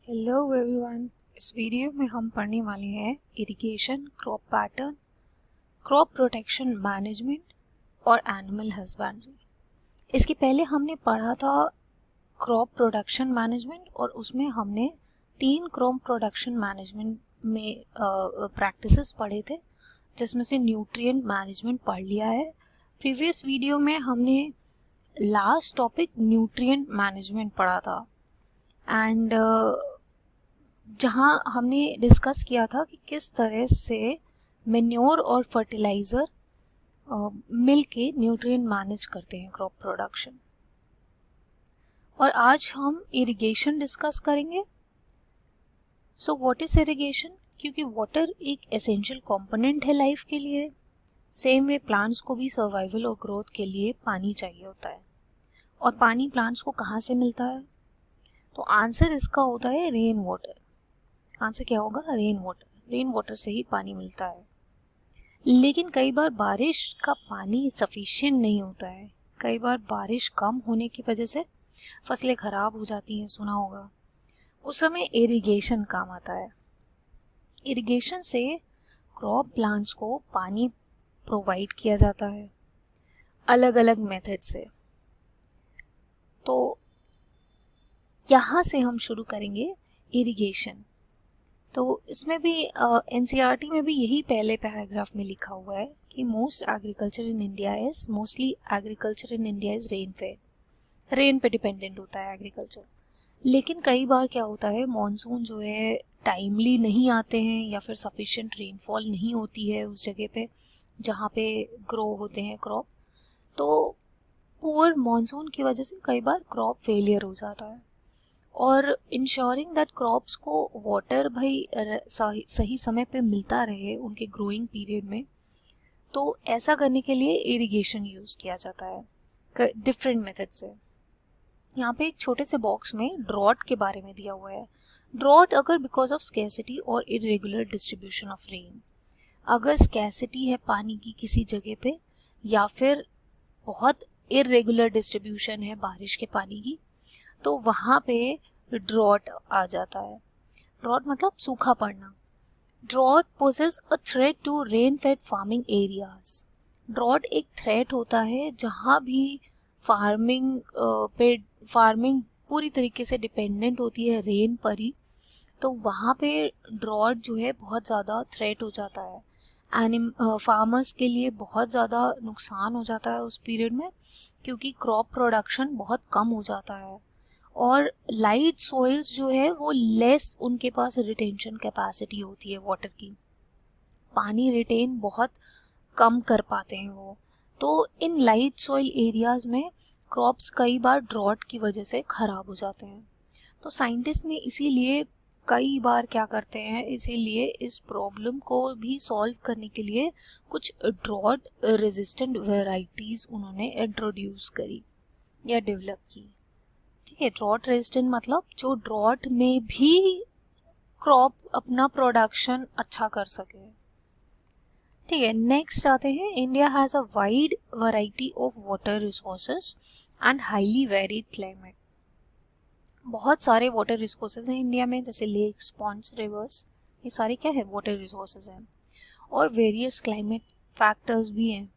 Hello everyone. इस video में हम पढ़ने वाले हैं irrigation, crop pattern, crop protection management और एनिमल हस्बेंड्री। इसके पहले हमने पढ़ा था क्रॉप प्रोडक्शन मैनेजमेंट और उसमें हमने 3 क्रॉप प्रोडक्शन मैनेजमेंट में प्रैक्टिसेस पढ़े थे, जिसमें से न्यूट्रिएंट मैनेजमेंट पढ़ लिया है। प्रीवियस वीडियो में हमने लास्ट टॉपिक न्यूट्रिएंट मैनेजमेंट पढ़ा था एंड जहां हमने डिस्कस किया था कि किस तरह से मेन्योर और फर्टिलाइज़र मिल के न्यूट्रिएंट मैनेज करते हैं क्रॉप प्रोडक्शन। और आज हम इरिगेशन डिस्कस करेंगे। So what is irrigation? क्योंकि वाटर एक एसेंशियल कंपोनेंट है लाइफ के लिए, सेम वे प्लांट्स को भी सर्वाइवल और ग्रोथ के लिए पानी चाहिए होता है। और पानी प्लांट्स को कहाँ से मिलता है? तो आंसर इसका होता है रेन वाटर। आंसर क्या होगा? Rain water. रेन वाटर से ही पानी मिलता है। लेकिन कई बार बारिश का पानी सफिशिएंट नहीं होता है। कई बार बारिश कम होने की वजह से फसलें खराब हो जाती हैं, सुना होगा। उस समय इरिगेशन काम आता है। इरिगेशन से क्रॉप प्लांट्स को पानी प्रोवाइड किया जाता है अलग अलग मेथड से। तो यहाँ से हम शुरू करेंगे इरिगेशन। तो इसमें भी एनसीईआरटी में भी यही पहले पैराग्राफ में लिखा हुआ है कि mostly agriculture in India is rain fade. Rain पे डिपेंडेंट होता है एग्रीकल्चर। लेकिन कई बार क्या होता है, मॉनसून जो है टाइमली नहीं आते हैं या फिर सफिशिएंट रेनफॉल नहीं होती है उस जगह पे जहाँ पे ग्रो होते हैं क्रॉप। तो पुअर मॉनसून की वजह से कई बार क्रॉप फेलियर हो जाता है। और इंश्योरिंग दैट क्रॉप्स को वाटर भाई सही समय पे मिलता रहे उनके ग्रोइंग पीरियड में, तो ऐसा करने के लिए इरिगेशन यूज़ किया जाता है डिफरेंट मेथड से। यहाँ पे एक छोटे से बॉक्स में ड्रॉट के बारे में दिया हुआ है। ड्रॉट अगर बिकॉज ऑफ स्कैसिटी और इरेगुलर डिस्ट्रीब्यूशन ऑफ रेन, अगर स्कैसिटी है पानी की किसी जगह पे या फिर बहुत इरेगुलर डिस्ट्रीब्यूशन है बारिश के पानी की, तो वहाँ पे ड्रॉट आ जाता है। ड्रॉट मतलब सूखा पड़ना। Drought poses a threat to rain fed farming areas. Drought एक थ्रेट होता है जहाँ भी फार्मिंग पूरी तरीके से डिपेंडेंट होती है रेन पर ही, तो वहाँ पे ड्रॉट जो है बहुत ज़्यादा थ्रेट हो जाता है। फार्मर्स के लिए बहुत ज़्यादा नुकसान हो जाता है उस पीरियड में, क्योंकि क्रॉप प्रोडक्शन बहुत कम हो जाता है और लाइट सॉइल्स जो है वो लेस उनके पास रिटेंशन कैपेसिटी होती है वाटर की। पानी रिटेन बहुत कम कर पाते हैं वो। तो इन लाइट सॉइल एरियाज में क्रॉप्स कई बार ड्रॉट की वजह से खराब हो जाते हैं। तो साइंटिस्ट ने इसीलिए कई बार क्या करते हैं, इसीलिए इस प्रॉब्लम को भी सॉल्व करने के लिए कुछ ड्रॉट रेजिस्टेंट वेराइटीज उन्होंने इंट्रोड्यूस करी या डेवलप की। ठीक है, ड्रॉट रेजिस्टेंट मतलब जो ड्रॉट में भी क्रॉप अपना प्रोडक्शन अच्छा कर सके। ठीक है, नेक्स्ट आते हैं। India has a wide variety of water resources and highly varied climate. बहुत सारे वाटर रिसोर्सेज हैं इंडिया में, जैसे लेक्स, पॉन्ड्स, रिवर्स, ये सारे क्या है? वाटर रिसोर्सेज हैं। और वेरियस क्लाइमेट फैक्टर्स भी हैं।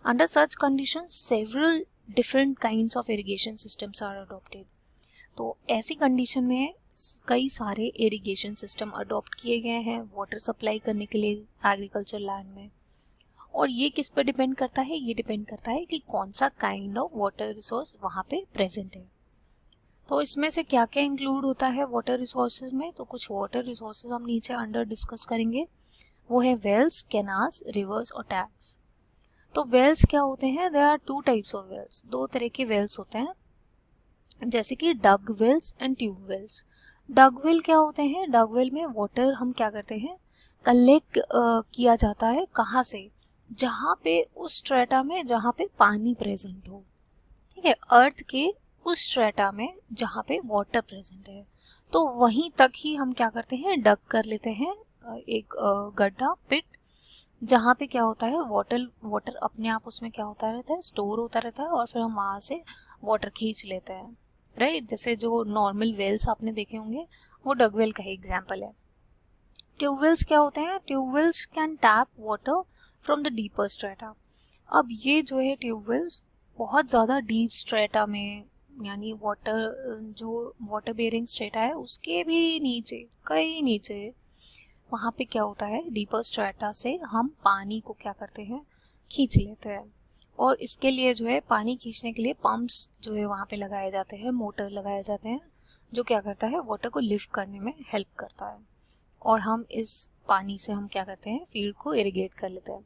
Under such conditions several different kinds of irrigation systems are adopted. तो ऐसी कंडीशन में कई सारे इरिगेशन सिस्टम अडॉप्ट किए गए हैं वाटर सप्लाई करने के लिए एग्रीकल्चर लैंड में। और ये किस पर डिपेंड करता है? ये डिपेंड करता है कि कौन सा काइंड ऑफ वाटर रिसोर्स वहाँ पे प्रेजेंट है। तो इसमें से क्या क्या इंक्लूड होता है वाटर रिसोर्सेज में? तो कुछ वाटर रिसोर्सेज हम नीचे अंडर डिस्कस करेंगे। वो है वेल्स, कैनाल्स, रिवर्स और टैप्स। तो वेल्स क्या होते हैं? There are 2 types of wells. 2 तरह के वेल्स होते हैं, जैसे कि dug wells and tube wells. Dug well क्या होते हैं? डग वेल में वाटर हम क्या करते हैं, कलेक्ट किया जाता है। कहाँ से? जहाँ पे उस स्ट्रेटा में जहाँ पे पानी प्रेजेंट हो। ठीक है, अर्थ के उस स्ट्रेटा में जहाँ पे वाटर प्रेजेंट है, तो वहीं तक ही हम क्या करते हैं, डग कर लेते हैं एक गड्ढा, पिट, जहाँ पे क्या होता है, वाटर अपने आप उसमें क्या होता रहता है, स्टोर होता रहता है और फिर हम वहाँ से वाटर खींच लेते हैं। राइट, जैसे जो नॉर्मल वेल्स आपने देखे होंगे, वो डगवेल का ही एग्जाम्पल है। ट्यूबवेल्स क्या होते हैं? Tube wells can tap water from the deeper strata. अब ये जो है ट्यूबवेल्स बहुत ज़्यादा डीप स्ट्रेटा में, यानी वाटर जो वाटर बेरिंग स्ट्रेटा है उसके भी नीचे, कई नीचे, वहाँ पे क्या होता है, डीपर स्ट्रेटा से हम पानी को क्या करते हैं, खींच लेते हैं। और इसके लिए जो है पानी खींचने के लिए पंप्स जो है वहाँ पे लगाए जाते हैं, मोटर लगाए जाते हैं, जो क्या करता है, वाटर को लिफ्ट करने में हेल्प करता है। और हम इस पानी से हम क्या करते हैं, फील्ड को इरिगेट कर लेते हैं।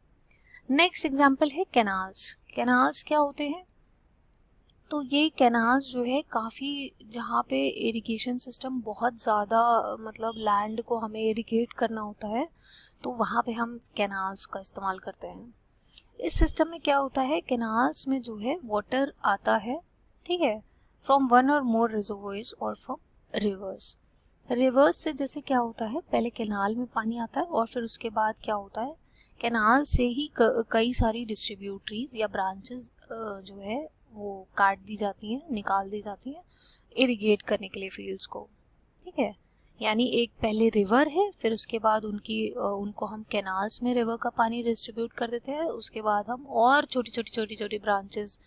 नेक्स्ट एग्जाम्पल है कैनाल्स। कैनाल्स क्या होते हैं? तो ये कैनाल्स जो है काफ़ी, जहाँ पे इरिगेशन सिस्टम बहुत ज़्यादा, मतलब लैंड को हमें इरिगेट करना होता है, तो वहाँ पे हम कैनाल्स का इस्तेमाल करते हैं। इस सिस्टम में क्या होता है, कैनाल्स में जो है वाटर आता है, ठीक है, फ्रॉम वन और मोर रिजर्वोयर्स और फ्रॉम रिवर्स। रिवर्स से जैसे क्या होता है, पहले कैनाल में पानी आता है और फिर उसके बाद क्या होता है, कैनाल से ही कई सारी डिस्ट्रीब्यूटरीज या ब्रांचेस जो है वो काट दी जाती हैं, निकाल दी जाती हैं इरिगेट करने के लिए फील्ड्स को, ठीक है। यानी एक पहले रिवर है, फिर उसके बाद उनको हम कैनाल्स में रिवर का पानी डिस्ट्रीब्यूट कर देते हैं, उसके बाद हम और छोटी छोटी छोटी छोटी ब्रांचेस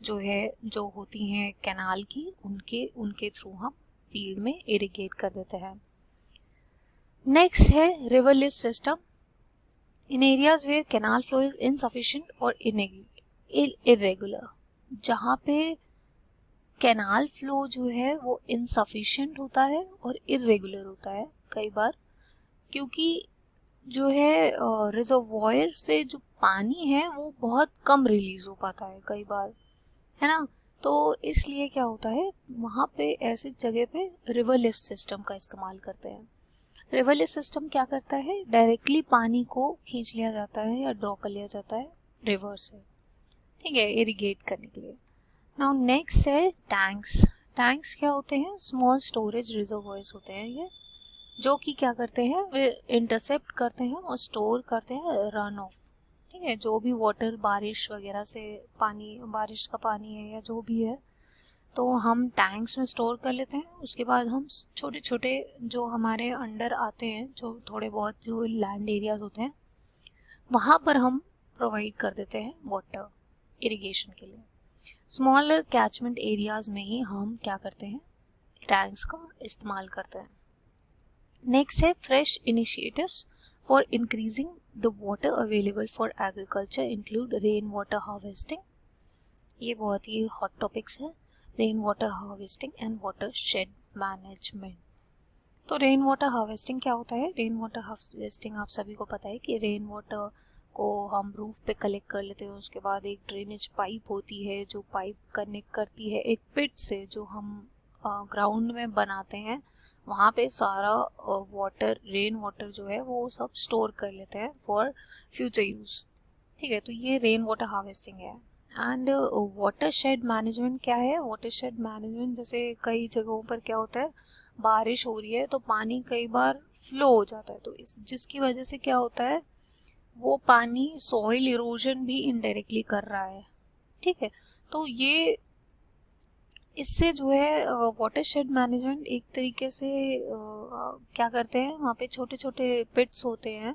जो है, जो होती हैं कैनाल की, उनके उनके थ्रू हम फील्ड में इरिगेट कर देते हैं। नेक्स्ट है river lift system. In areas where canal flow is insufficient और इरेगुलर, जहाँ पे कैनाल फ्लो जो है वो इनसफिशिएंट होता है और इरेगुलर होता है कई बार, क्योंकि जो है रिजर्वॉयर से जो पानी है वो बहुत कम रिलीज हो पाता है कई बार, है ना। तो इसलिए क्या होता है, वहाँ पे ऐसी जगह पे रिवर लिफ्ट सिस्टम का इस्तेमाल करते हैं। रिवर लिफ्ट सिस्टम क्या करता है, डायरेक्टली पानी को खींच लिया जाता है या ड्रॉ कर लिया जाता है रिवर से, ठीक है, इरिगेट करने के लिए। नाउ नेक्स्ट है टैंक्स। टैंक्स क्या होते हैं, स्मॉल स्टोरेज रिजर्वॉयर्स होते हैं ये, जो कि क्या करते हैं, वे इंटरसेप्ट करते हैं और स्टोर करते हैं रन ऑफ, ठीक है, जो भी वाटर बारिश वगैरह से पानी, बारिश का पानी है या जो भी है, तो हम टैंक्स में स्टोर कर लेते हैं। उसके बाद हम छोटे छोटे जो हमारे अंडर आते हैं, जो थोड़े बहुत जो लैंड एरियाज होते हैं, वहाँ पर हम प्रोवाइड कर देते हैं वाटर इरिगेशन के लिए। स्मॉलर कैचमेंट एरियाज में ही हम क्या करते हैं, टैंक्स का इस्तेमाल करते हैं। नेक्स्ट है fresh initiatives for increasing the water available for agriculture include rain water harvesting. ये बहुत ही हॉट टॉपिक्स है, rain water harvesting and water shade management. तो रेन वाटर हार्वेस्टिंग क्या होता है? रेन वाटर हार्वेस्टिंग आप सभी को पता है कि रेन वाटर को हम रूफ पे कलेक्ट कर लेते हैं, उसके बाद एक ड्रेनेज पाइप होती है जो पाइप कनेक्ट करती है एक पिट से, जो हम ग्राउंड में बनाते हैं, वहाँ पे सारा वाटर, रेन वाटर जो है वो सब स्टोर कर लेते हैं फॉर फ्यूचर यूज, ठीक है। तो ये रेन वाटर हार्वेस्टिंग है। एंड वाटर शेड मैनेजमेंट क्या है? वाटर शेड मैनेजमेंट जैसे कई जगहों पर क्या होता है, बारिश हो रही है तो पानी कई बार फ्लो हो जाता है, तो इस जिसकी वजह से क्या होता है, वो पानी सॉइल इरोजन भी इनडायरेक्टली कर रहा है, ठीक है। तो ये इससे जो है वाटर शेड मैनेजमेंट एक तरीके से क्या करते हैं, वहाँ पे छोटे छोटे पिट्स होते हैं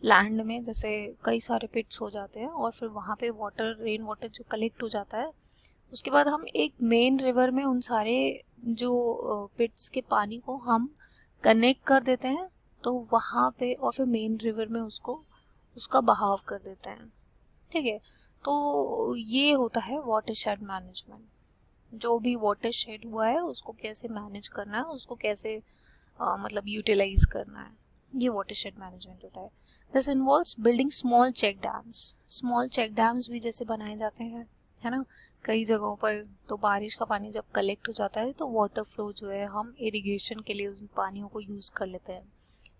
लैंड में, जैसे कई सारे पिट्स हो जाते हैं, और फिर वहाँ पे वाटर, रेन वाटर जो कलेक्ट हो जाता है, उसके बाद हम एक मेन रिवर में उन सारे जो पिट्स के पानी को हम कनेक्ट कर देते हैं, तो वहाँ पे और फिर मेन रिवर में उसको, उसका बहाव कर देते हैं, ठीक है। तो ये होता है वाटर शेड मैनेजमेंट। जो भी वाटर शेड हुआ है उसको कैसे मैनेज करना है, उसको कैसे मतलब यूटिलाइज करना है, ये वाटर शेड मैनेजमेंट होता है। This involves building small check dams. Small check dams भी जैसे बनाए जाते हैं, है ना, कई जगहों पर। तो बारिश का पानी जब कलेक्ट हो जाता है तो वाटर फ्लो जो है हम इरिगेशन के लिए उन पानियों को यूज कर लेते हैं,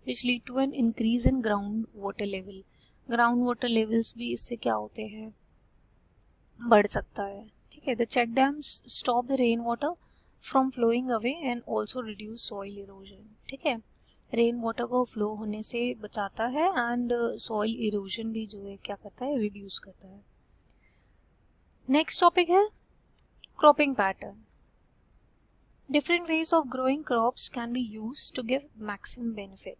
which lead to an increase in ground water level. Ground water levels भी इससे क्या होते हैं, बढ़ सकता है, ठीक है। The check dams stop the rain water from flowing away and also reduce soil erosion, ठीक है। रेन वाटर को फ्लो होने से बचाता है एंड सॉइल इरोजन भी जो है क्या करता है, रिड्यूस करता है। नेक्स्ट टॉपिक है cropping pattern. Different ways of growing crops can be used to give maximum benefit.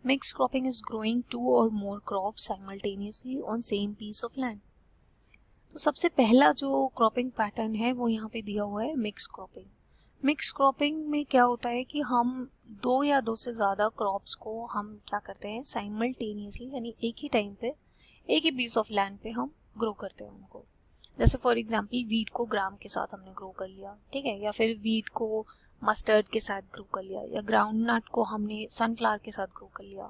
Mixed cropping is growing 2 or more crops simultaneously on same piece of land. तो सबसे पहला जो क्रॉपिंग पैटर्न है वो यहाँ पे दिया हुआ है मिक्स क्रॉपिंग। मिक्स क्रॉपिंग में क्या होता है कि हम 2 या 2 से ज़्यादा क्रॉप्स को हम क्या करते हैं साइमल्टेनियसली, यानी एक ही टाइम पे एक ही पीस ऑफ लैंड पे हम ग्रो करते हैं उनको। जैसे फॉर एग्जांपल वीट को ग्राम के साथ हमने ग्रो कर लिया, ठीक है, या फिर वीट को मस्टर्ड के साथ ग्रो कर लिया, या ग्राउंड नट को हमने सनफ्लावर के साथ ग्रो कर लिया।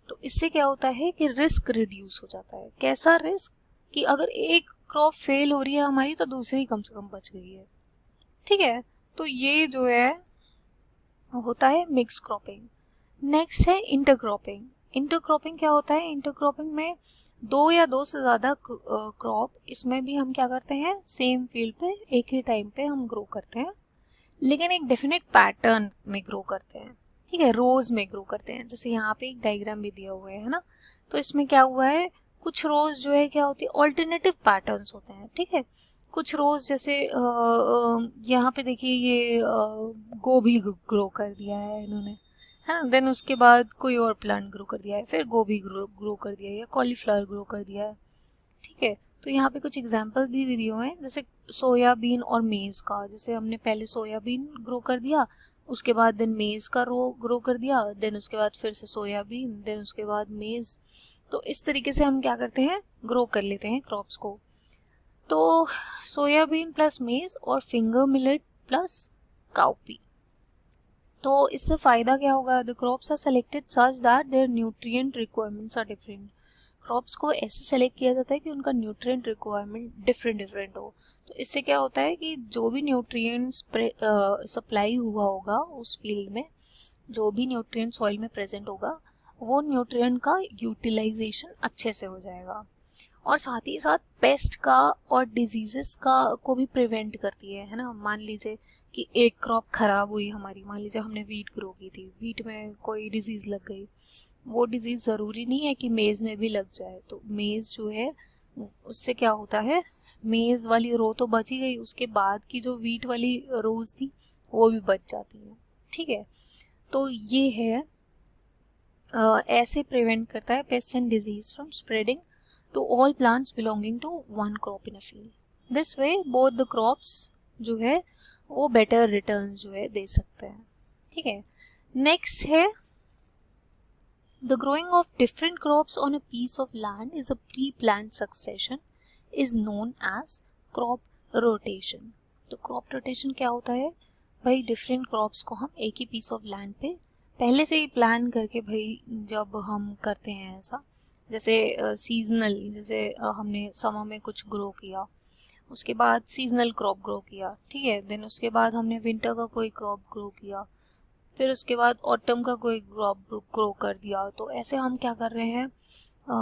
तो इससे क्या होता है कि रिस्क रिड्यूस हो जाता है। कैसा रिस्क? कि अगर एक क्रॉप फेल हो रही है हमारी तो दूसरी कम से कम बच गई है, ठीक है। तो ये जो है होता है मिक्स क्रॉपिंग। नेक्स्ट है इंटरक्रॉपिंग। इंटरक्रॉपिंग क्या होता है? इंटरक्रॉपिंग में 2 या 2 से ज़्यादा क्रॉप, इसमें भी हम क्या करते हैं सेम फील्ड पे एक ही टाइम पे हम ग्रो करते हैं, लेकिन एक डेफिनेट पैटर्न में ग्रो करते हैं, ठीक है, रोज में ग्रो करते हैं। जैसे यहाँ पे एक डायग्राम भी दिया हुआ है ना, तो इसमें क्या हुआ है, कुछ रोज जो है क्या होती है ऑल्टरनेटिव पैटर्न्स होते हैं, ठीक है। कुछ रोज जैसे यहाँ पे देखिए ये गोभी ग्रो कर दिया है इन्होंने, है ना, देन उसके बाद कोई और प्लांट ग्रो कर दिया है, फिर गोभी ग्रो कर दिया है, या कॉलीफ्लावर ग्रो कर दिया है, ठीक है। तो यहाँ पे कुछ एग्जाम्पल भी दिए हुए हैं, जैसे सोयाबीन और मेज का। जैसे हमने पहले सोयाबीन ग्रो कर दिया, उसके बाद देन मेज का ग्रो कर दिया, देन उसके बाद फिर से सोयाबीन, देन उसके बाद मेज। तो इस तरीके से हम क्या करते हैं ग्रो कर लेते हैं क्रॉप्स को। तो सोयाबीन प्लस मेज और फिंगर मिलेट प्लस काउपी। तो इससे फायदा क्या होगा? The crops are selected such that their nutrient requirements are different. Crops को ऐसे सेलेक्ट किया जाता है कि उनका न्यूट्रिएंट रिक्वायरमेंट डिफरेंट हो। तो इससे क्या होता है कि जो भी न्यूट्रिएंट्स सप्लाई हुआ होगा उस फील्ड में, जो भी न्यूट्रिएंट सॉइल में प्रेजेंट होगा, वो न्यूट्रिएंट का यूटिलाइजेशन अच्छे से हो जाएगा। और साथ ही साथ पेस्ट का और डिजीजेस का को भी प्रिवेंट करती है ना। मान लीजिए कि एक क्रॉप खराब हुई हमारी, मान लीजिए हमने वीट ग्रो की थी, वीट में कोई डिजीज लग गई, वो डिजीज ज़रूरी नहीं है कि मेज़ में भी लग जाए। तो मेज़ जो है उससे क्या होता है, मेज़ वाली रो तो बच ही गई, उसके बाद की जो वीट वाली रोज थी वो भी बच जाती है, ठीक है। तो ये है ऐसे प्रिवेंट करता है paste and disease from spreading to all plants belonging to one crop in a field. This way both the crops जो है वो better returns जो है दे सकते हैं, ठीक है। Next है the growing of different crops on a piece of land is a pre-planned succession is known as crop rotation. तो crop rotation क्या होता है भाई? different crops को हम एक ही piece of land पे पहले से ही प्लान करके भाई जब हम करते हैं ऐसा, जैसे सीजनल, जैसे हमने समर में कुछ ग्रो किया, उसके बाद सीजनल क्रॉप ग्रो किया, ठीक है, देन उसके बाद हमने विंटर का कोई क्रॉप ग्रो किया, फिर उसके बाद ऑटम का कोई क्रॉप ग्रो कर दिया। तो ऐसे हम क्या कर रहे हैं,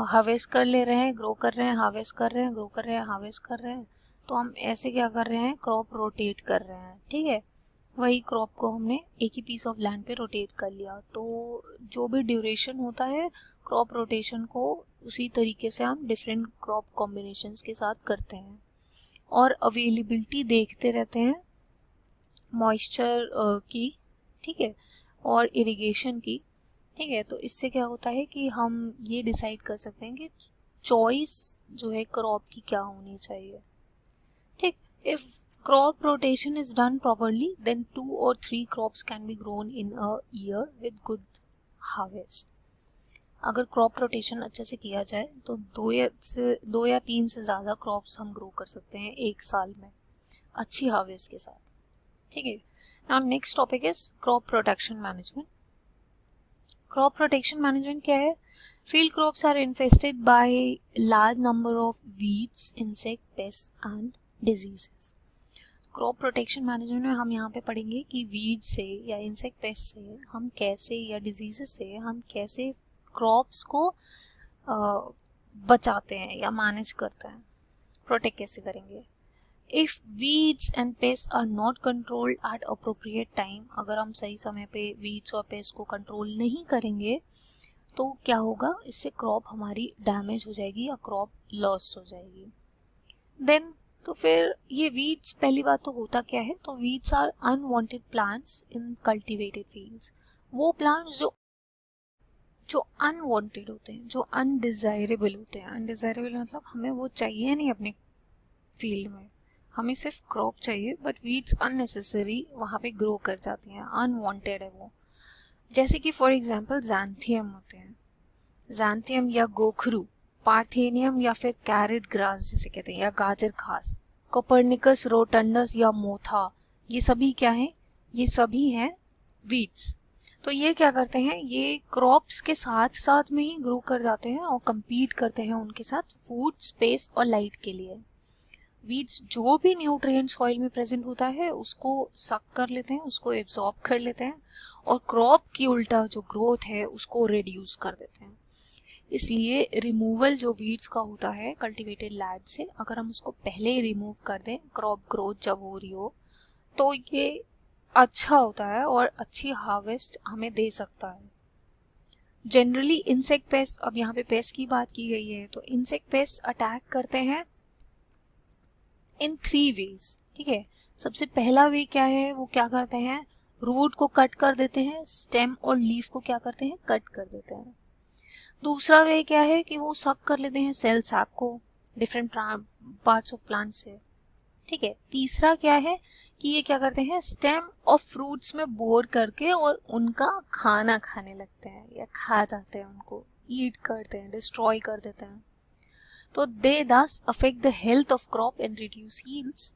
हार्वेस्ट कर ले रहे हैं, ग्रो कर रहे हैं, हार्वेस्ट कर रहे हैं, ग्रो कर रहे हैं, हार्वेस्ट कर रहे हैं। तो हम ऐसे क्या कर रहे हैं, क्रॉप रोटेट कर रहे हैं, ठीक है। वही क्रॉप को हमने एक ही पीस ऑफ लैंड पे रोटेट कर लिया। तो जो भी ड्यूरेशन होता है क्रॉप रोटेशन को उसी तरीके से हम डिफरेंट क्रॉप कॉम्बिनेशंस के साथ करते हैं, और अवेलेबिलिटी देखते रहते हैं मॉइस्चर की, ठीक है, और इरिगेशन की, ठीक है। तो इससे क्या होता है कि हम ये डिसाइड कर सकते हैं कि चॉइस जो है क्रॉप की क्या होनी चाहिए, ठीक। If crop rotation is done properly then 2 or 3 crops can be grown in a year with good harvest. अगर क्रॉप रोटेशन अच्छे से किया जाए तो 2 या 3 से ज़्यादा क्रॉप्स हम ग्रो कर सकते हैं एक साल में अच्छी हार्वेस्ट के साथ, ठीक है। Now next topic is crop protection management. Crop protection management क्या है? Field crops are infested by large number of weeds, insect, pest and diseases. Crop protection management में हम यहाँ पे पढ़ेंगे कि वीड से या इंसेक्ट पेस्ट से हम कैसे, या डिजीजेस से हम कैसे क्रॉप्स को बचाते हैं या मैनेज करते हैं, प्रोटेक्ट कैसे करेंगे। If weeds and pest are not controlled at appropriate time, अगर हम सही समय पे वीड्स और पेस्ट को कंट्रोल नहीं करेंगे तो क्या होगा, इससे क्रॉप हमारी डैमेज हो जाएगी या क्रॉप लॉस हो जाएगी। देन तो फिर ये वीड्स, पहली बात तो होता क्या है, तो weeds are unwanted plants in cultivated fields. वो प्लांट्स जो अनवांटेड होते हैं, जो अनडिजायरेबल होते हैं। अनडिजायरेबल मतलब हमें वो चाहिए नहीं अपने फील्ड में, हमें सिर्फ क्रॉप चाहिए, बट वीड्स अननेसेसरी वहाँ पे ग्रो कर जाती हैं, अनवांटेड है वो। जैसे कि फॉर एग्जांपल ज़ैंथियम होते हैं, ज़ैंथियम या गोखरू, पार्थेनियम या फिर कैरेट ग्रास जिसे कहते हैं, या गाजर घास, कोपर्निकस रोटंडस या मोथा, ये सभी क्या है, ये सभी हैं वीड्स। तो ये क्या करते हैं, ये क्रॉप्स के साथ साथ में ही ग्रो कर जाते हैं और compete करते हैं उनके साथ फूड, स्पेस और लाइट के लिए। वीड्स जो भी न्यूट्रिएंट सॉइल में प्रेजेंट होता है उसको सक कर लेते हैं, उसको एब्जॉर्ब कर लेते हैं, और क्रॉप की उल्टा जो ग्रोथ है उसको रिड्यूस कर देते हैं। इसलिए रिमूवल जो वीड्स का होता है कल्टीवेटेड लैंड से, अगर हम उसको पहले ही रिमूव कर दें क्रॉप ग्रोथ जब हो रही हो, तो ये अच्छा होता है और अच्छी हार्वेस्ट हमें दे सकता है। जनरली इंसेक्ट पेस्ट, अब यहाँ पे पेस्ट की बात की गई है, तो इंसेक्ट पेस्ट अटैक करते हैं इन 3 वेज, ठीक है। सबसे पहला वे क्या है, वो क्या करते हैं, रूट को कट कर देते हैं, स्टेम और लीफ को क्या करते हैं, कट कर देते हैं। दूसरा वे क्या है कि वो सक कर लेते हैं सेल सैप को डिफरेंट पार्ट्स ऑफ प्लांट से, ठीक है। तीसरा क्या है कि ये क्या करते हैं, स्टेम और फ्रूट्स में बोर करके और उनका खाना खाने लगते हैं या खा जाते हैं, उनको ईट करते हैं, डिस्ट्रॉय कर देते हैं। तो दे दस affect the health of crop and reduce yields,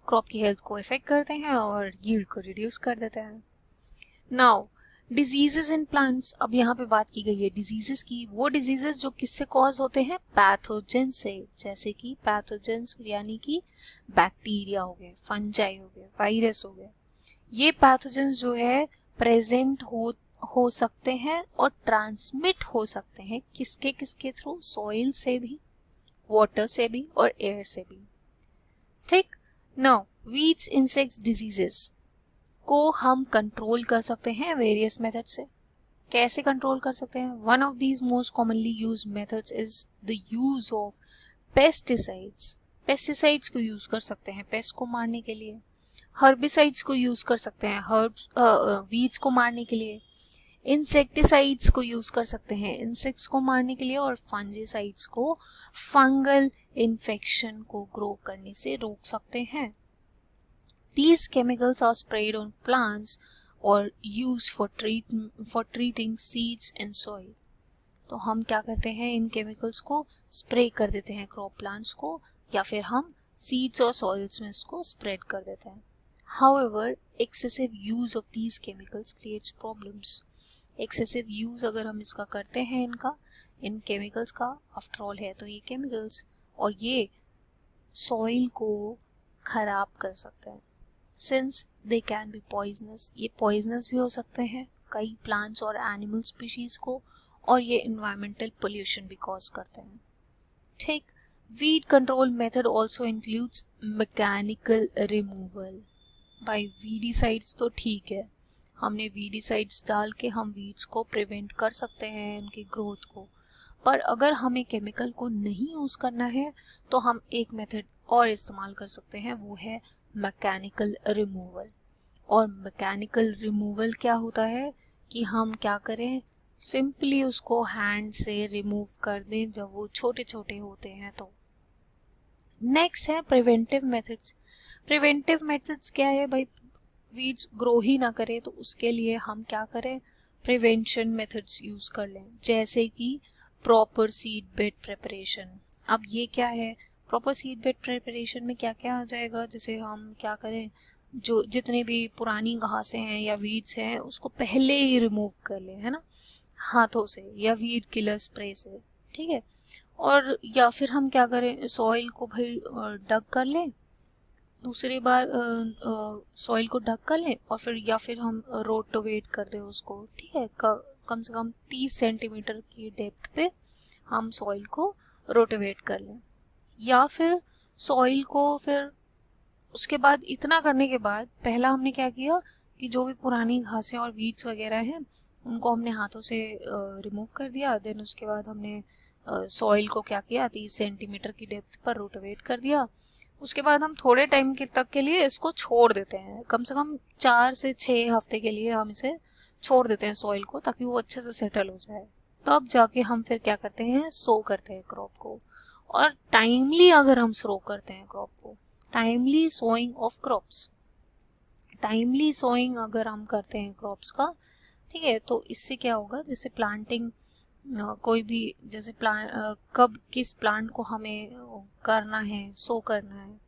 crop की हेल्थ को इफेक्ट करते हैं और यील्ड को रिड्यूस कर देते हैं। नाउ डिजीजेस इन प्लांट्स, अब यहाँ पे बात की गई है डिजीजेस की। वो डिजीजेस जो किससे कॉज होते हैं, पैथोजन से, जैसे कि पैथोजेंस यानी कि बैक्टीरिया हो गए, फंजाई हो गए, वायरस हो गए। ये पैथोजेंस जो है प्रेजेंट हो सकते हैं और ट्रांसमिट हो सकते हैं किसके किसके थ्रू, सॉइल से भी, वाटर से भी और एयर से भी, ठीक। नाउ वीड्स, इंसेक्ट्स, डिजीजेस को हम कंट्रोल कर सकते हैं वेरियस मेथड से। कैसे कंट्रोल कर सकते हैं, one of these most commonly use methods is the use of pesticides. Pesticides को यूज कर सकते हैं पेस्ट को मारने के लिए, हर्बिसाइड्स को यूज कर सकते हैं हर्ब्स वीड्स को मारने के लिए, इंसेक्टिसाइड्स को यूज कर सकते हैं इंसेक्ट्स को मारने के लिए, और फंजीसाइड्स को फंगल इन्फेक्शन को ग्रो करने से रोक सकते हैं। These chemicals are sprayed on plants or used for treating seeds and soil. तो हम क्या करते हैं, इन केमिकल्स को स्प्रे कर देते हैं क्रॉप प्लांट्स को, या फिर हम सीड्स और सॉइल्स में इसको स्प्रेड कर देते हैं। However, excessive use of these chemicals creates problems. Excessive use अगर हम इसका करते हैं इनका, इन केमिकल्स का, आफ्टर ऑल है तो ये केमिकल्स, और ये सॉइल को खराब कर सकते हैं। Since they can be poisonous, ये poisonous भी हो सकते हैं कई प्लांट्स और एनिमल स्पीशीज को, और ये environmental pollution भी कॉज करते हैं, ठीक। Weed control method also includes mechanical removal. By weedicides तो ठीक है, हमने वीडीसाइड्स डाल के हम वीड्स को प्रिवेंट कर सकते हैं उनकी ग्रोथ को, पर अगर हमें केमिकल को नहीं यूज करना है तो हम एक मेथड और इस्तेमाल कर सकते हैं, वो है मैकेनिकल रिमूवल। और मैकेनिकल रिमूवल क्या होता है कि हम क्या करें, सिंपली उसको हैंड से रिमूव कर दें जब वो छोटे छोटे होते हैं तो। नेक्स्ट है प्रिवेंटिव मेथड्स। प्रिवेंटिव मेथड्स क्या है भाई, वीड्स ग्रो ही ना करे तो उसके लिए हम क्या करें, प्रिवेंशन मेथड्स यूज कर लें, जैसे कि प्रॉपर सीड बेड प्रिपरेशन। अब ये क्या है, प्रॉपर सीड बेड प्रिपरेशन में क्या क्या आ जाएगा, जैसे हम क्या करें, जो जितने भी पुरानी घासें हैं या वीड्स हैं उसको पहले ही रिमूव कर लें, है ना, हाथों से या वीड किलर स्प्रे से, ठीक है। और या फिर हम क्या करें, सॉइल को भाई डग कर लें, दूसरी बार सॉइल को ढक कर लें, और फिर या फिर हम रोटोवेट कर दें उसको, ठीक है। कम से कम 30 सेंटीमीटर की डेप्थ पे हम सॉइल को रोटोवेट कर लें, या फिर सॉइल को फिर उसके बाद इतना करने के बाद पहला हमने क्या किया कि जो भी पुरानी घासें और वीड्स वगैरह हैं उनको हमने हाथों से रिमूव कर दिया। देन उसके बाद हमने सॉइल को क्या किया, 30 सेंटीमीटर की डेप्थ पर रोटोवेट कर दिया। उसके बाद हम थोड़े टाइम के तक के लिए इसको छोड़ देते हैं, कम से कम 4 से 6 हफ्ते के लिए हम इसे छोड़ देते हैं सॉइल को, ताकि वो अच्छे से सेटल हो जाए। तब जाके हम फिर क्या करते हैं, सो करते हैं क्रॉप को। और टाइमली अगर हम सो करते हैं क्रॉप को, timely sowing of crops, timely sowing अगर हम करते हैं क्रॉप्स का, ठीक है, तो इससे क्या होगा, जैसे प्लांटिंग कोई भी, जैसे प्लांट कब किस प्लांट को हमें करना है, सो करना है,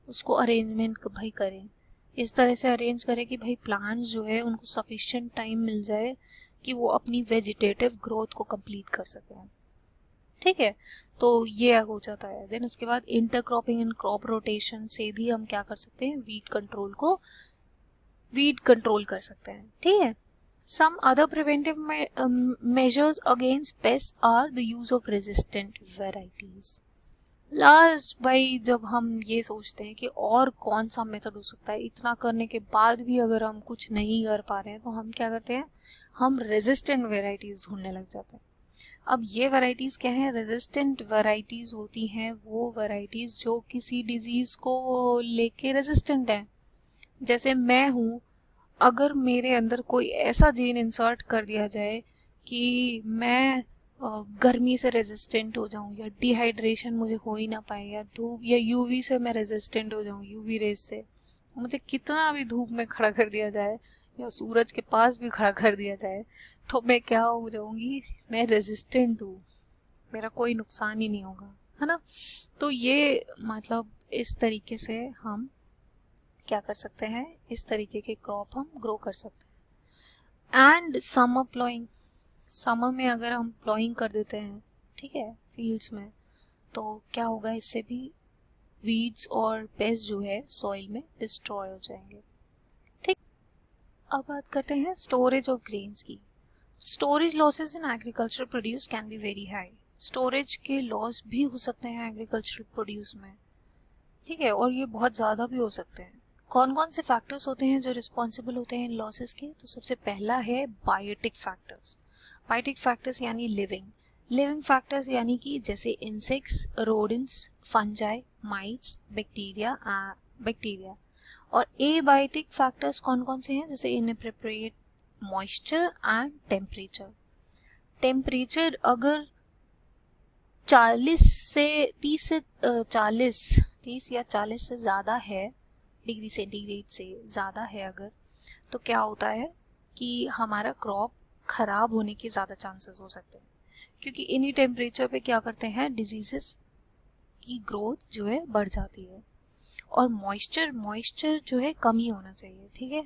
उसको अरेंजमेंट भाई करें, इस तरह से अरेंज करें कि भाई प्लांट्स जो है उनको सफिशिएंट टाइम मिल जाए कि वो अपनी वेजिटेटिव ग्रोथ को कंप्लीट कर सकें, ठीक है। तो ये हो जाता है। देन उसके बाद इंटरक्रॉपिंग एंड क्रॉप रोटेशन से भी हम क्या कर सकते हैं, वीड कंट्रोल कर सकते हैं, ठीक है। Some other preventive measures against pests are the use of resistant varieties. Last भाई जब हम ये सोचते हैं कि और कौन सा मेथड हो सकता है, इतना करने के बाद भी अगर हम कुछ नहीं कर पा रहे हैं, तो हम क्या करते हैं, हम रेजिस्टेंट वेराइटीज ढूंढने लग जाते हैं। अब ये वेराइटीज क्या है, रेजिस्टेंट वेराइटीज होती हैं वो वेराइटीज जो किसी डिजीज को लेके रेजिस्टेंट है। जैसे मैं हूँ, अगर मेरे अंदर कोई ऐसा जीन इंसर्ट कर दिया जाए कि मैं गर्मी से रेजिस्टेंट हो जाऊं, या डिहाइड्रेशन मुझे हो ही ना पाए, या धूप या यूवी से मैं रेजिस्टेंट हो जाऊं, यूवी रेज से, मुझे कितना भी धूप में खड़ा कर दिया जाए या सूरज के पास भी खड़ा कर दिया जाए, तो मैं क्या हो जाऊंगी, मैं रेजिस्टेंट हूँ, मेरा कोई नुकसान ही नहीं होगा, है ना। तो ये मतलब इस तरीके से हम क्या कर सकते हैं, इस तरीके के क्रॉप हम ग्रो कर सकते हैं। एंड समर प्लॉइंग, समर में अगर हम प्लॉइंग कर देते हैं, ठीक है, फील्ड्स में, तो क्या होगा, इससे भी वीड्स और पेस्ट जो है सॉइल में डिस्ट्रॉय हो जाएंगे, ठीक। अब बात करते हैं स्टोरेज ऑफ ग्रेन्स की। Storage losses in agricultural produce can be very high. Storage के लॉस भी हो सकते हैं एग्रीकल्चरल प्रोड्यूस में, ठीक है, और ये बहुत ज़्यादा भी हो सकते हैं। कौन कौन से फैक्टर्स होते हैं जो रिस्पॉन्सिबल होते हैं इन लॉसेस के, तो सबसे पहला है बायोटिक फैक्टर्स। बायोटिक फैक्टर्स यानी लिविंग फैक्टर्स, यानी कि जैसे insects, rodents, fungi, mites, bacteria. और एबायोटिक फैक्टर्स कौन कौन से हैं, जैसे इनएप्रोप्रिएट मॉइस्चर एंड टेम्परेचर अगर 30 या 40 से ज़्यादा है, डिग्री सेंटीग्रेड से ज़्यादा है अगर, तो क्या होता है कि हमारा क्रॉप खराब होने के ज़्यादा चांसेस हो सकते हैं, क्योंकि इन्हीं टेम्परेचर पे क्या करते हैं, डिजीजेस की ग्रोथ जो है बढ़ जाती है। और मॉइस्चर जो है कम ही होना चाहिए, ठीक है।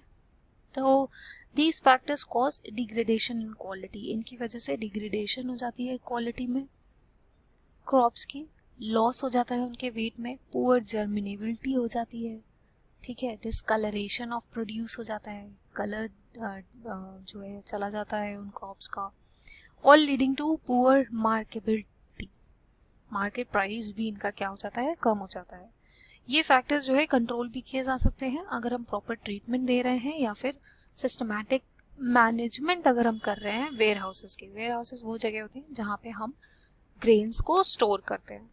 तो these factors cause degradation in quality, इनकी वजह से डिग्रेडेशन हो जाती है क्वालिटी में, क्रॉप्स की लॉस हो जाता है उनके वेट में, पुअर जर्मिनेबिलिटी हो जाती है, ठीक है, डिसकलरेशन ऑफ प्रोड्यूस हो जाता है, कलर जो है चला जाता है उन क्रॉप्स का, और leading to poor marketability, market price भी इनका क्या हो जाता है, कम हो जाता है। ये फैक्टर्स जो है कंट्रोल भी किए जा सकते हैं अगर हम प्रॉपर ट्रीटमेंट दे रहे हैं, या फिर सिस्टमैटिक मैनेजमेंट अगर हम कर रहे हैं। वेयर हाउसेस वो जगह होती हैं जहाँ पे हम ग्रेन्स को स्टोर करते हैं।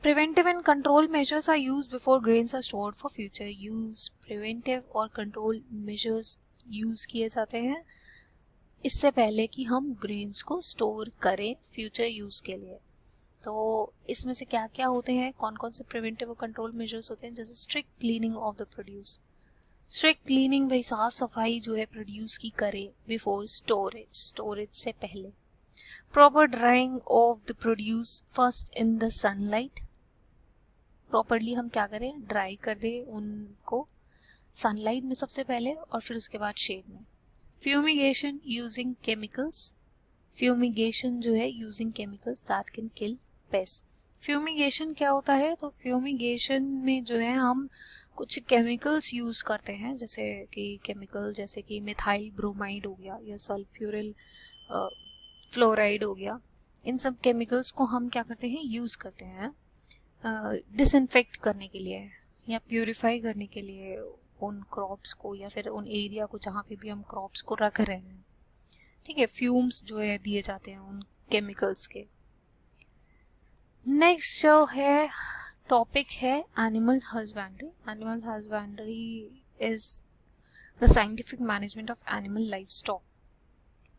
Preventive and control measures are used before grains are stored for future use. Preventive और control measures use किए जाते हैं इससे पहले कि हम ग्रेन्स को स्टोर करें फ्यूचर यूज के लिए। तो इसमें से क्या क्या होते हैं, कौन कौन से प्रिवेंटिव और कंट्रोल मेजर्स होते हैं, जैसे strict cleaning of the produce. Strict cleaning भाई साफ सफाई जो है प्रोड्यूस की करें बिफोर स्टोरेज से पहले। Proper drying of the produce first in the sunlight, properly हम क्या करें, ड्राई कर दें उनको सनलाइट में सबसे पहले, और फिर उसके बाद शेड में। फ्यूमिगेशन यूजिंग केमिकल्स, फ्यूमिगेशन जो है using chemicals that can kill paste. Fumigation क्या होता है, तो फ्यूमिगेशन में जो है हम कुछ केमिकल्स यूज करते हैं, जैसे कि केमिकल जैसे कि मिथाइल ब्रोमाइड हो गया, या सल्फ्यूरिल फ्लोराइड हो गया। इन सब केमिकल्स को हम क्या करते हैं, यूज करते हैं डिसइंफेक्ट करने के लिए या प्यूरिफाई करने के लिए उन क्रॉप्स को, या फिर उन एरिया को जहाँ पे भी हम क्रॉप्स को रख रहे हैं, ठीक है। फ्यूम्स जो है दिए जाते हैं उन केमिकल्स के। नेक्स्ट जो है टॉपिक है animal husbandry. Animal husbandry is the scientific management of animal life stock.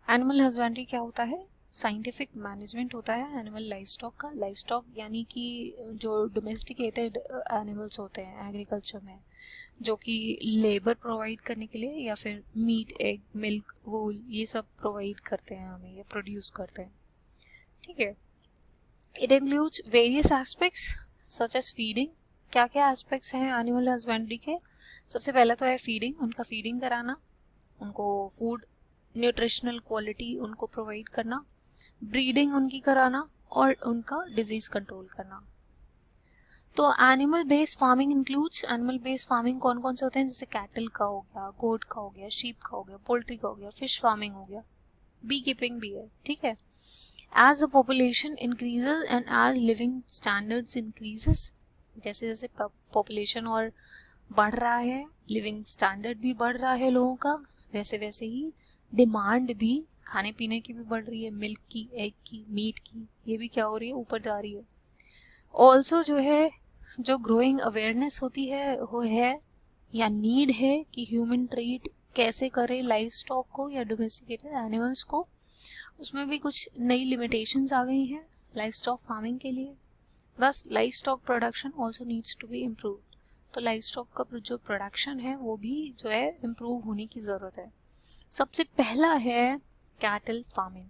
Animal husbandry क्या होता है? साइंटिफिक मैनेजमेंट होता है एनिमल लाइफ स्टॉक का. लाइफ स्टॉक यानी कि जो डोमेस्टिकेटेड एनिमल्स होते हैं एग्रीकल्चर में, जो कि लेबर प्रोवाइड करने के लिए या फिर मीट, एग, मिल्क, वूल ये सब प्रोवाइड करते हैं हमें या प्रोड्यूस करते हैं. ठीक है. It includes various aspects such as feeding. क्या क्या एस्पेक्ट्स हैं एनिमल हस्बेंड्री के? सबसे पहला तो है फीडिंग. उनका फीडिंग कराना, उनको फूड न्यूट्रिशनल क्वालिटी उनको प्रोवाइड करना, ब्रीडिंग उनकी कराना और उनका डिजीज कंट्रोल करना. तो animal based farming includes, animal based farming कौन कौन से होते हैं? जैसे कैटल का हो गया, गोट का हो गया, शीप का हो गया, पोल्ट्री का हो गया, फिश फार्मिंग हो गया, बी कीपिंग भी है. ठीक है. As the population increases and as living standards increases, जैसे जैसे पॉपुलेशन और बढ़ रहा है, लिविंग स्टैंडर्ड भी बढ़ रहा है लोगों का, वैसे वैसे ही डिमांड भी खाने पीने की भी बढ़ रही है. मिल्क की, एग की, मीट की, ये भी क्या हो रही है? ऊपर जा रही है. ऑल्सो जो है, जो ग्रोइंग अवेयरनेस होती है वो है या नीड है कि ह्यूमन ट्रीट कैसे करें लाइफ स्टॉक को या डोमेस्टिकेटेड एनिमल्स को. उसमें भी कुछ नई लिमिटेशंस आ गई हैं लाइफ स्टॉक फार्मिंग के लिए. बस life stock production also needs to be improve. तो लाइफ स्टॉक का जो प्रोडक्शन है वो भी जो है इम्प्रूव होने की ज़रूरत है. सबसे पहला है कैटल फार्मिंग.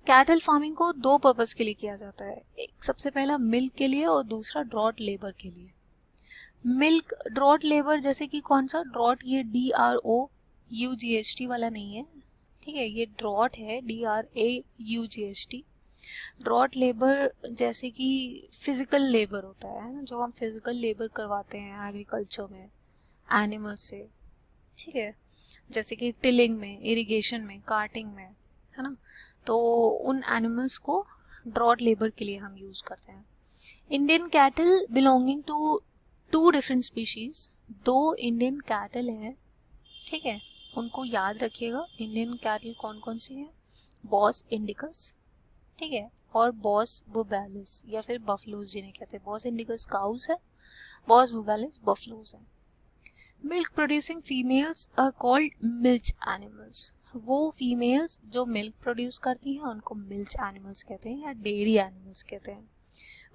कैटल फार्मिंग को दो पर्पस के लिए किया जाता है. एक सबसे पहला मिल्क के लिए और दूसरा ड्रॉट लेबर के लिए. मिल्क ड्रॉट लेबर जैसे कि कौन सा ड्रॉट? ये DROUGHT वाला नहीं है. ठीक है. ये ड्रॉट है DRAUGHT. ड्रॉट लेबर जैसे कि फिजिकल लेबर होता है ना, जो हम फिजिकल लेबर करवाते हैं एग्रीकल्चर में एनिमल से. ठीक है. जैसे कि टिलिंग में, इरिगेशन में, कार्टिंग में, है ना. तो उन एनिमल्स को ड्रॉट लेबर के लिए हम यूज करते हैं. Indian cattle belonging to two different species. दो इंडियन कैटल है. ठीक है. उनको याद रखिएगा. इंडियन कैटल कौन कौन सी है? बॉस इंडिकस, ठीक है, और बॉस बुबेलिस या फिर बफलोज जिन्हें कहते हैं. बॉस इंडिकस काउस है, बॉस बुबेलिस बफलोज है. Milk producing females are called milch animals. वो फीमेल्स जो मिल्क प्रोड्यूस करती हैं उनको मिल्च एनिमल्स कहते हैं या डेयरी एनिमल्स कहते हैं.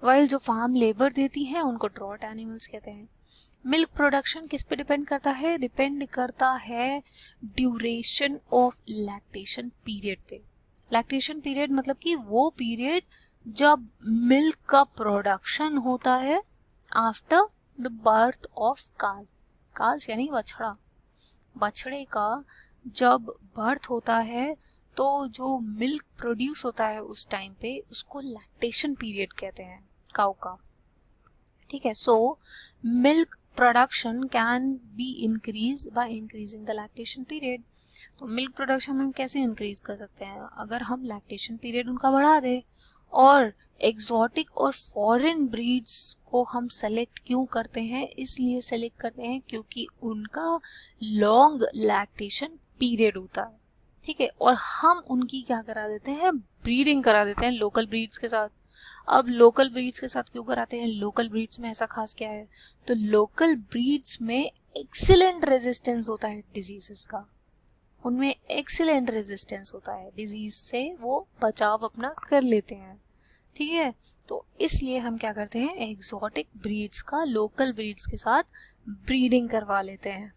वाइल जो फार्म लेबर देती हैं उनको ड्रॉट एनिमल्स कहते हैं. मिल्क प्रोडक्शन किस पे डिपेंड करता है? डिपेंड करता है ड्यूरेशन ऑफ लैक्टेशन पीरियड पे. लैक्टेशन पीरियड मतलब कि वो पीरियड जब मिल्क का प्रोडक्शन होता है आफ्टर द बर्थ ऑफ काल्फ. काल्फ यानी बछड़ा. बछड़े का जब बर्थ होता है तो जो मिल्क प्रोड्यूस होता है उस टाइम पे उसको लैक्टेशन पीरियड कहते हैं काऊ का. ठीक है. So milk production can be increase by increasing the lactation period. तो मिल्क प्रोडक्शन हम कैसे इंक्रीज कर सकते हैं? अगर हम लैक्टेशन पीरियड उनका बढ़ा दें. और एग्जॉटिक और फॉरेन ब्रीड्स को हम सेलेक्ट क्यों करते हैं? इसलिए सेलेक्ट करते हैं क्योंकि उनका लॉन्ग लैक्टेशन पीरियड होता है. ठीक है. और हम उनकी क्या करा देते हैं? ब्रीडिंग करा देते हैं लोकल ब्रीड्स के साथ. अब लोकल ब्रीड्स के साथ क्यों कराते हैं? लोकल ब्रीड्स में ऐसा खास क्या है? तो लोकल ब्रीड्स में एक्सीलेंट रेजिस्टेंस होता है डिजीजेस का. उनमें एक्सीलेंट रेजिस्टेंस होता है डिजीज से, वो बचाव अपना कर लेते हैं. ठीक है. तो इसलिए हम क्या करते हैं? एग्जॉटिक ब्रीड्स का लोकल ब्रीड्स के साथ ब्रीडिंग करवा लेते हैं.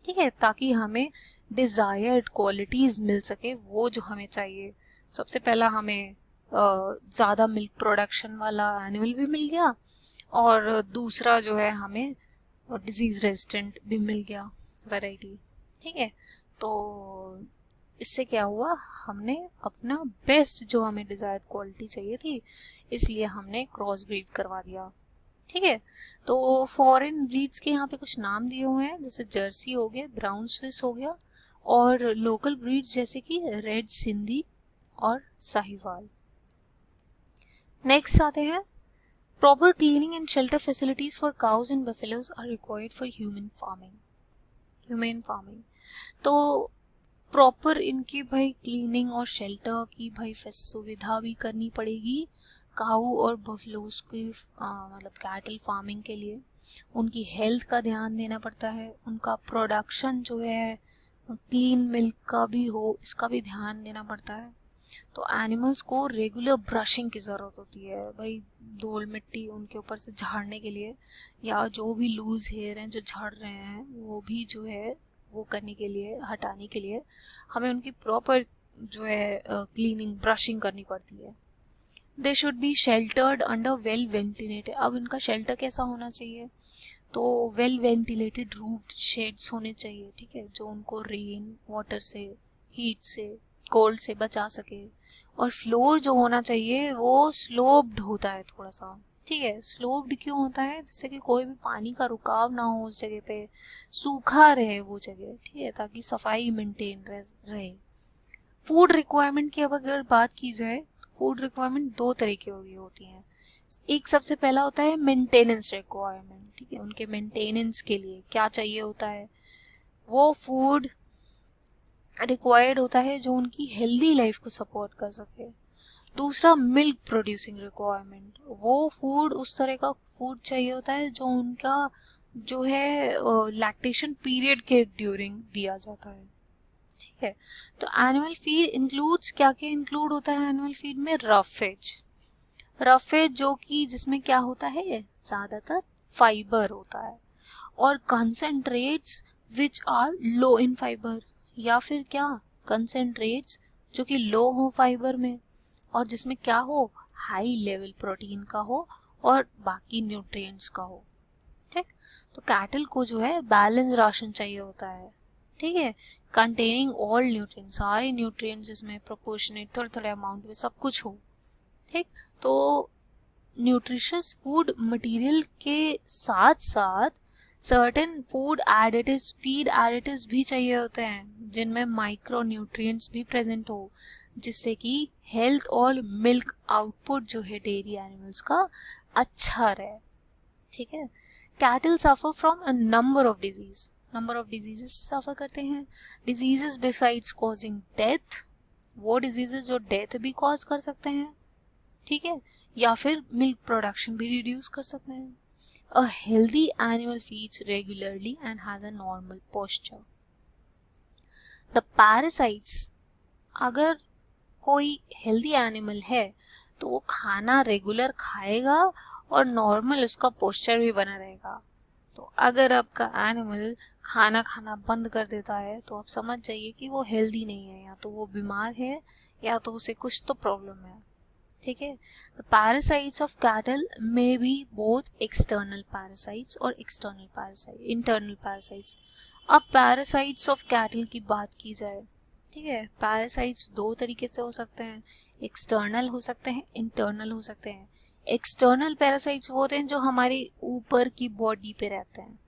ठीक है. ताकि हमें डिजायर्ड क्वालिटीज मिल सके, वो जो हमें चाहिए. सबसे पहला हमें ज़्यादा मिल्क प्रोडक्शन वाला एनिमल भी मिल गया और दूसरा जो है हमें डिजीज रेजिस्टेंट भी मिल गया वैरायटी. ठीक है. तो इससे क्या हुआ? हमने अपना बेस्ट जो हमें डिजायर्ड क्वालिटी चाहिए थी इसलिए हमने क्रॉस ब्रीड करवा दिया. ठीक है. तो फॉरेन ब्रीड्स के यहाँ पे कुछ नाम दिए हुए हैं, जैसे जर्सी हो गया, ब्राउन स्विस हो गया, और लोकल ब्रीड्स जैसे कि रेड सिंधी और साहिवाल. नेक्स्ट आते हैं. Proper cleaning and shelter facilities for cows and buffaloes are required for human farming. तो प्रॉपर इनकी भाई क्लीनिंग और शेल्टर की भाई सुविधा भी करनी पड़ेगी काऊ और बफलोस की मतलब कैटल फार्मिंग के लिए उनकी हेल्थ का ध्यान देना पड़ता है, उनका प्रोडक्शन जो है क्लीन मिल्क का भी हो, इसका भी ध्यान देना पड़ता है। तो एनिमल्स को रेगुलर ब्रशिंग की ज़रूरत होती है भाई, धूल मिट्टी उनके ऊपर से झाड़ने के लिए, या जो भी लूज हेयर हैं जो झड़ रहे हैं वो भी जो है वो करने के लिए, हटाने के लिए हमें उनकी प्रॉपर जो है क्लीनिंग ब्रशिंग करनी पड़ती है। They should be sheltered under well ventilated. अब इनका शेल्टर कैसा होना चाहिए, तो वेल वेंटिलेटेड रूफ्ड शेड्स होने चाहिए, ठीक है, जो उनको रेन वाटर से, हीट से, कोल्ड से बचा सके। और फ्लोर जो होना चाहिए वो स्लोप्ड होता है थोड़ा सा, ठीक है। स्लोप्ड क्यों होता है, जिससे कि कोई भी पानी का रुकाव ना हो उस जगह पे, सूखा रहे वो जगह, ठीक है, ताकि सफाई मेंटेन रहे। फूड रिक्वायरमेंट की अब अगर बात की जाए, फूड रिक्वायरमेंट दो तरीके की होती हैं। एक सबसे पहला होता है मेंटेनेंस रिक्वायरमेंट, ठीक है, उनके मेंटेनेंस के लिए क्या चाहिए होता है, वो फूड रिक्वायर्ड होता है जो उनकी हेल्दी लाइफ को सपोर्ट कर सके। दूसरा मिल्क प्रोड्यूसिंग रिक्वायरमेंट, वो फूड उस तरह का फूड चाहिए होता है जो उनका जो है लैक्टेशन पीरियड के ड्यूरिंग दिया जाता है, ठीक है। तो एनिमल फीड इंक्लूड्स क्या क्या इंक्लूड होता है एनिमल फीड में, रफेज जो कि जिसमें क्या होता है, ज़्यादातर फाइबर होता है, और कंसंट्रेट्स which are low in fibre, या फिर क्या, कंसंट्रेट्स जो कि लो हो फाइबर में और जिसमें क्या हो, हाई लेवल प्रोटीन का हो और बाकी न्यूट्रिएंट्स का हो, ठीक। तो कैटल को जो है बैलेंस राशन चाहिए होता है, ठीक है, कंटेनिंग ऑल न्यूट्रिएंट्स, सारे न्यूट्रिएंट्स जिसमें प्रोपोर्शनेट थोड़े थोड़े अमाउंट में सब कुछ हो, ठीक। तो न्यूट्रिशियस फूड मटेरियल के साथ साथ सर्टेन फीड एडिटिव्स भी चाहिए होते हैं जिनमें माइक्रो न्यूट्रिएंट्स भी प्रेजेंट हो, जिससे कि हेल्थ और मिल्क आउटपुट जो है डेयरी एनिमल्स का अच्छा रहे, ठीक है। Cattle suffer from a number of diseases suffer करते हैं। डिजीजेस बिसाइड्स कॉजिंग डेथ, वो डिजीजेस जो डेथ भी कॉज कर सकते हैं, ठीक है, या फिर मिल्क प्रोडक्शन भी रिड्यूस कर सकते हैं। A healthy animal feeds regularly and has a normal posture. The parasites, अगर कोई हेल्दी एनिमल है तो वो खाना रेगुलर खाएगा और नॉर्मल उसका पोस्चर भी बना रहेगा। तो अगर आपका एनिमल खाना खाना बंद कर देता है तो आप समझ जाइए कि वो हेल्दी नहीं है, या तो वो बीमार है या तो उसे कुछ तो प्रॉब्लम है, ठीक है। The parasites of cattle may be both external parasites और इंटरनल पैरासाइट्स। अब पैरासाइट्स ऑफ कैटल की बात की जाए, ठीक है, पैरासाइट्स दो तरीके से हो सकते हैं, एक्सटर्नल हो सकते हैं, इंटरनल हो सकते हैं। एक्सटर्नल पैरासाइट्स वो होते हैं जो हमारी ऊपर की बॉडी पे रहते हैं,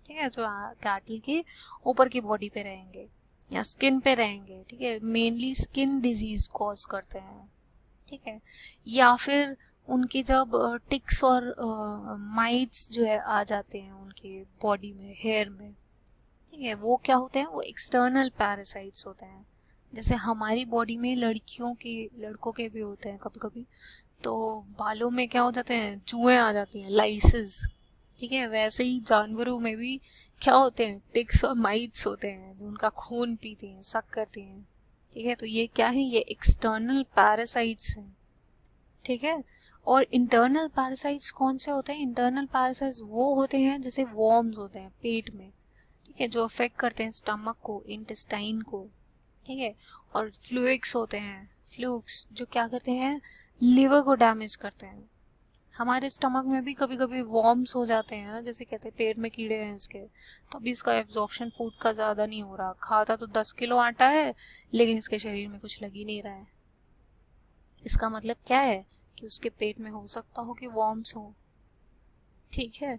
ठीक है, जो कैटल के ऊपर की बॉडी पे रहेंगे या स्किन पे रहेंगे, ठीक है, मेनली स्किन डिजीज कॉज करते हैं, ठीक है। या फिर उनके जब टिक्स और माइट्स जो है आ जाते हैं उनके बॉडी में, हेयर में, ठीक है, वो क्या होते हैं, वो एक्सटर्नल पैरासाइट्स होते हैं। जैसे हमारी बॉडी में लड़कियों के, लड़कों के भी होते हैं कभी कभी, तो बालों में क्या हो जाते हैं, जुएं आ जाती हैं, लाइसेस, ठीक है, वैसे ही जानवरों में भी क्या होते हैं, टिक्स और माइट्स होते हैं जो उनका खून पीते हैं, सक करते हैं, ठीक है। तो ये क्या है, ये एक्सटर्नल पैरासाइट्स हैं, ठीक है। और इंटरनल पैरासाइट्स कौन से होते हैं, इंटरनल पैरासाइट्स वो होते हैं जैसे वॉर्म्स होते हैं पेट में, ठीक है, जो अफेक्ट करते हैं स्टमक को, इंटेस्टाइन को, ठीक है। और फ्लूइक्स होते हैं, फ्लूक्स जो क्या करते हैं, लिवर को डैमेज करते हैं। हमारे स्टमक में भी कभी कभी वॉर्म्स हो जाते हैं ना, जैसे कहते हैं पेट में कीड़े हैं इसके, तो अभी इसका एब्जॉर्प्शन फूड का ज़्यादा नहीं हो रहा, खाता तो 10 किलो आटा है लेकिन इसके शरीर में कुछ लग ही नहीं रहा है। इसका मतलब क्या है कि उसके पेट में हो सकता हो कि वॉर्म्स हो, ठीक है।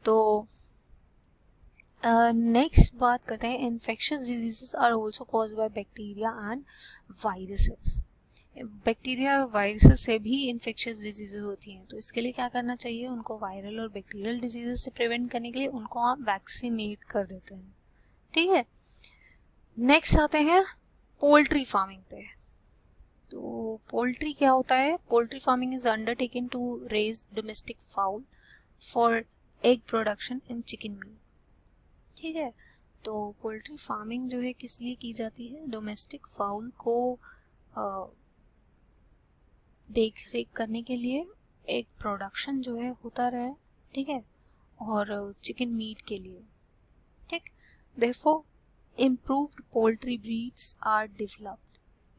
तो नेक्स्ट बात करते हैं, infectious diseases are also caused by bacteria and viruses. Bacteria और वायरसेस से भी इन्फेक्शियस डिजीजेस होती हैं, तो इसके लिए क्या करना चाहिए, उनको वायरल और बैक्टीरियल डिजीजेस से प्रिवेंट करने के लिए उनको आप वैक्सीनेट कर देते हैं, ठीक है। नेक्स्ट आते हैं पोल्ट्री फार्मिंग पे। तो पोल्ट्री क्या होता है? Poultry farming is undertaken to raise domestic fowl for egg production and chicken meat. ठीक है, तो पोल्ट्री फार्मिंग जो है किस लिए की जाती है? डोमेस्टिक फाउल को देख रेख करने के लिए, एक प्रोडक्शन जो है होता रहे, ठीक है, और चिकन मीट के लिए। ठीक, therefore improved poultry breeds are developed.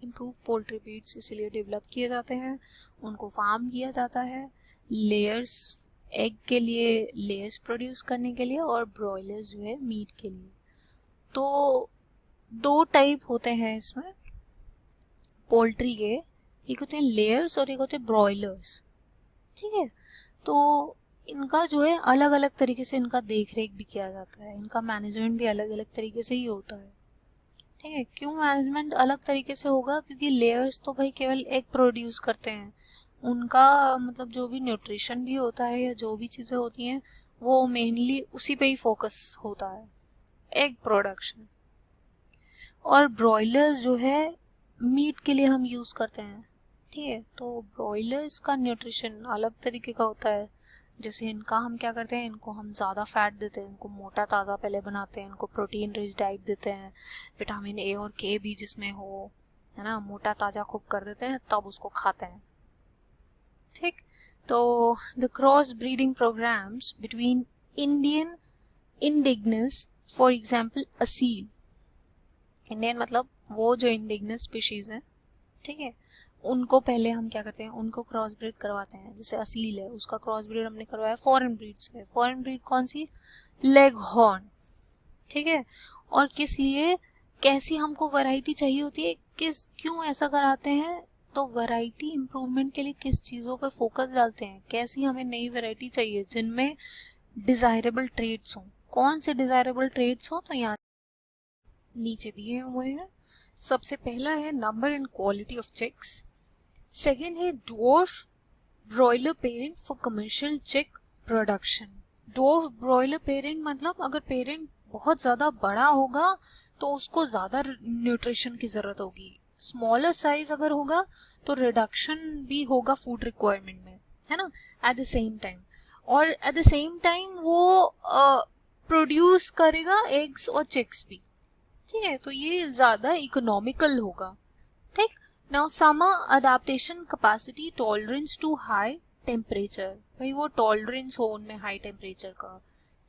Improve poultry breeds इसलिए डेवलप किए जाते हैं, उनको फार्म किया जाता है लेयर्स, एग के लिए, लेयर्स प्रोड्यूस करने के लिए, और ब्रॉयलर्स जो है मीट के लिए। तो दो टाइप होते हैं इसमें पोल्ट्री के, एक होते हैं लेयर्स और एक होते हैं ब्रॉयलर्स। ठीक है, तो इनका जो है अलग अलग तरीके से इनका देख रेख भी किया जाता है, इनका मैनेजमेंट भी अलग अलग तरीके से ही होता है। ठीक है, क्यों मैनेजमेंट अलग तरीके से होगा? क्योंकि लेयर्स तो भाई केवल एग प्रोड्यूस करते हैं, उनका मतलब जो भी न्यूट्रिशन भी होता है या जो भी चीज़ें होती हैं वो मेनली उसी पे ही फोकस होता है, एग प्रोडक्शन। और ब्रॉयलर्स जो है मीट के लिए हम यूज़ करते हैं। ठीक है, तो ब्रॉयलर्स का न्यूट्रिशन अलग तरीके का होता है। जैसे इनका हम क्या करते हैं, इनको हम ज़्यादा फैट देते हैं, इनको मोटा ताज़ा पहले बनाते हैं, इनको प्रोटीन रिच डाइट देते हैं, विटामिन ए और के भी जिसमें हो, है ना, मोटा ताज़ा खूब कर देते हैं, तब उसको खाते हैं। ठीक, तो the cross breeding programs between Indian indigenous, for example Aseel, Indian मतलब वो जो इंडिग्नस स्पीशीज है, ठीक है, उनको पहले हम क्या करते हैं, उनको क्रॉस ब्रीड करवाते हैं। जैसे असील है, उसका क्रॉस ब्रीड हमने करवाया फॉरेन ब्रीड से। फॉरेन ब्रीड कौन सी? Leg horn. ठीक है, और किस लिए, कैसी हमको वैरायटी चाहिए होती है, किस, क्यों ऐसा कराते हैं? तो वैरायटी इंप्रूवमेंट के लिए किस चीज़ों पे फोकस डालते हैं, कैसी हमें नई वैरायटी चाहिए जिनमें डिजायरेबल ट्रेड्स हों। कौन से डिजायरेबल ट्रेड्स हो? तो यहाँ नीचे दिए हुए हैं। सबसे पहला है number and quality of chicks. Second है dwarf broiler parent for commercial chick production. Dwarf broiler parent मतलब अगर पेरेंट बहुत ज़्यादा बड़ा होगा तो उसको ज़्यादा न्यूट्रिशन की ज़रूरत होगी। स्मॉलर साइज अगर होगा तो रिडक्शन भी होगा फूड रिक्वायरमेंट में, है ना, एट द सेम टाइम। और एट द सेम टाइम वो प्रोड्यूस करेगा एग्स और चिक्स भी। ठीक है, तो ये ज़्यादा इकोनॉमिकल होगा। ठीक, now summer adaptation capacity tolerance to high temperature. भाई वो टॉलरेंस हो उनमें हाई टेम्परेचर का,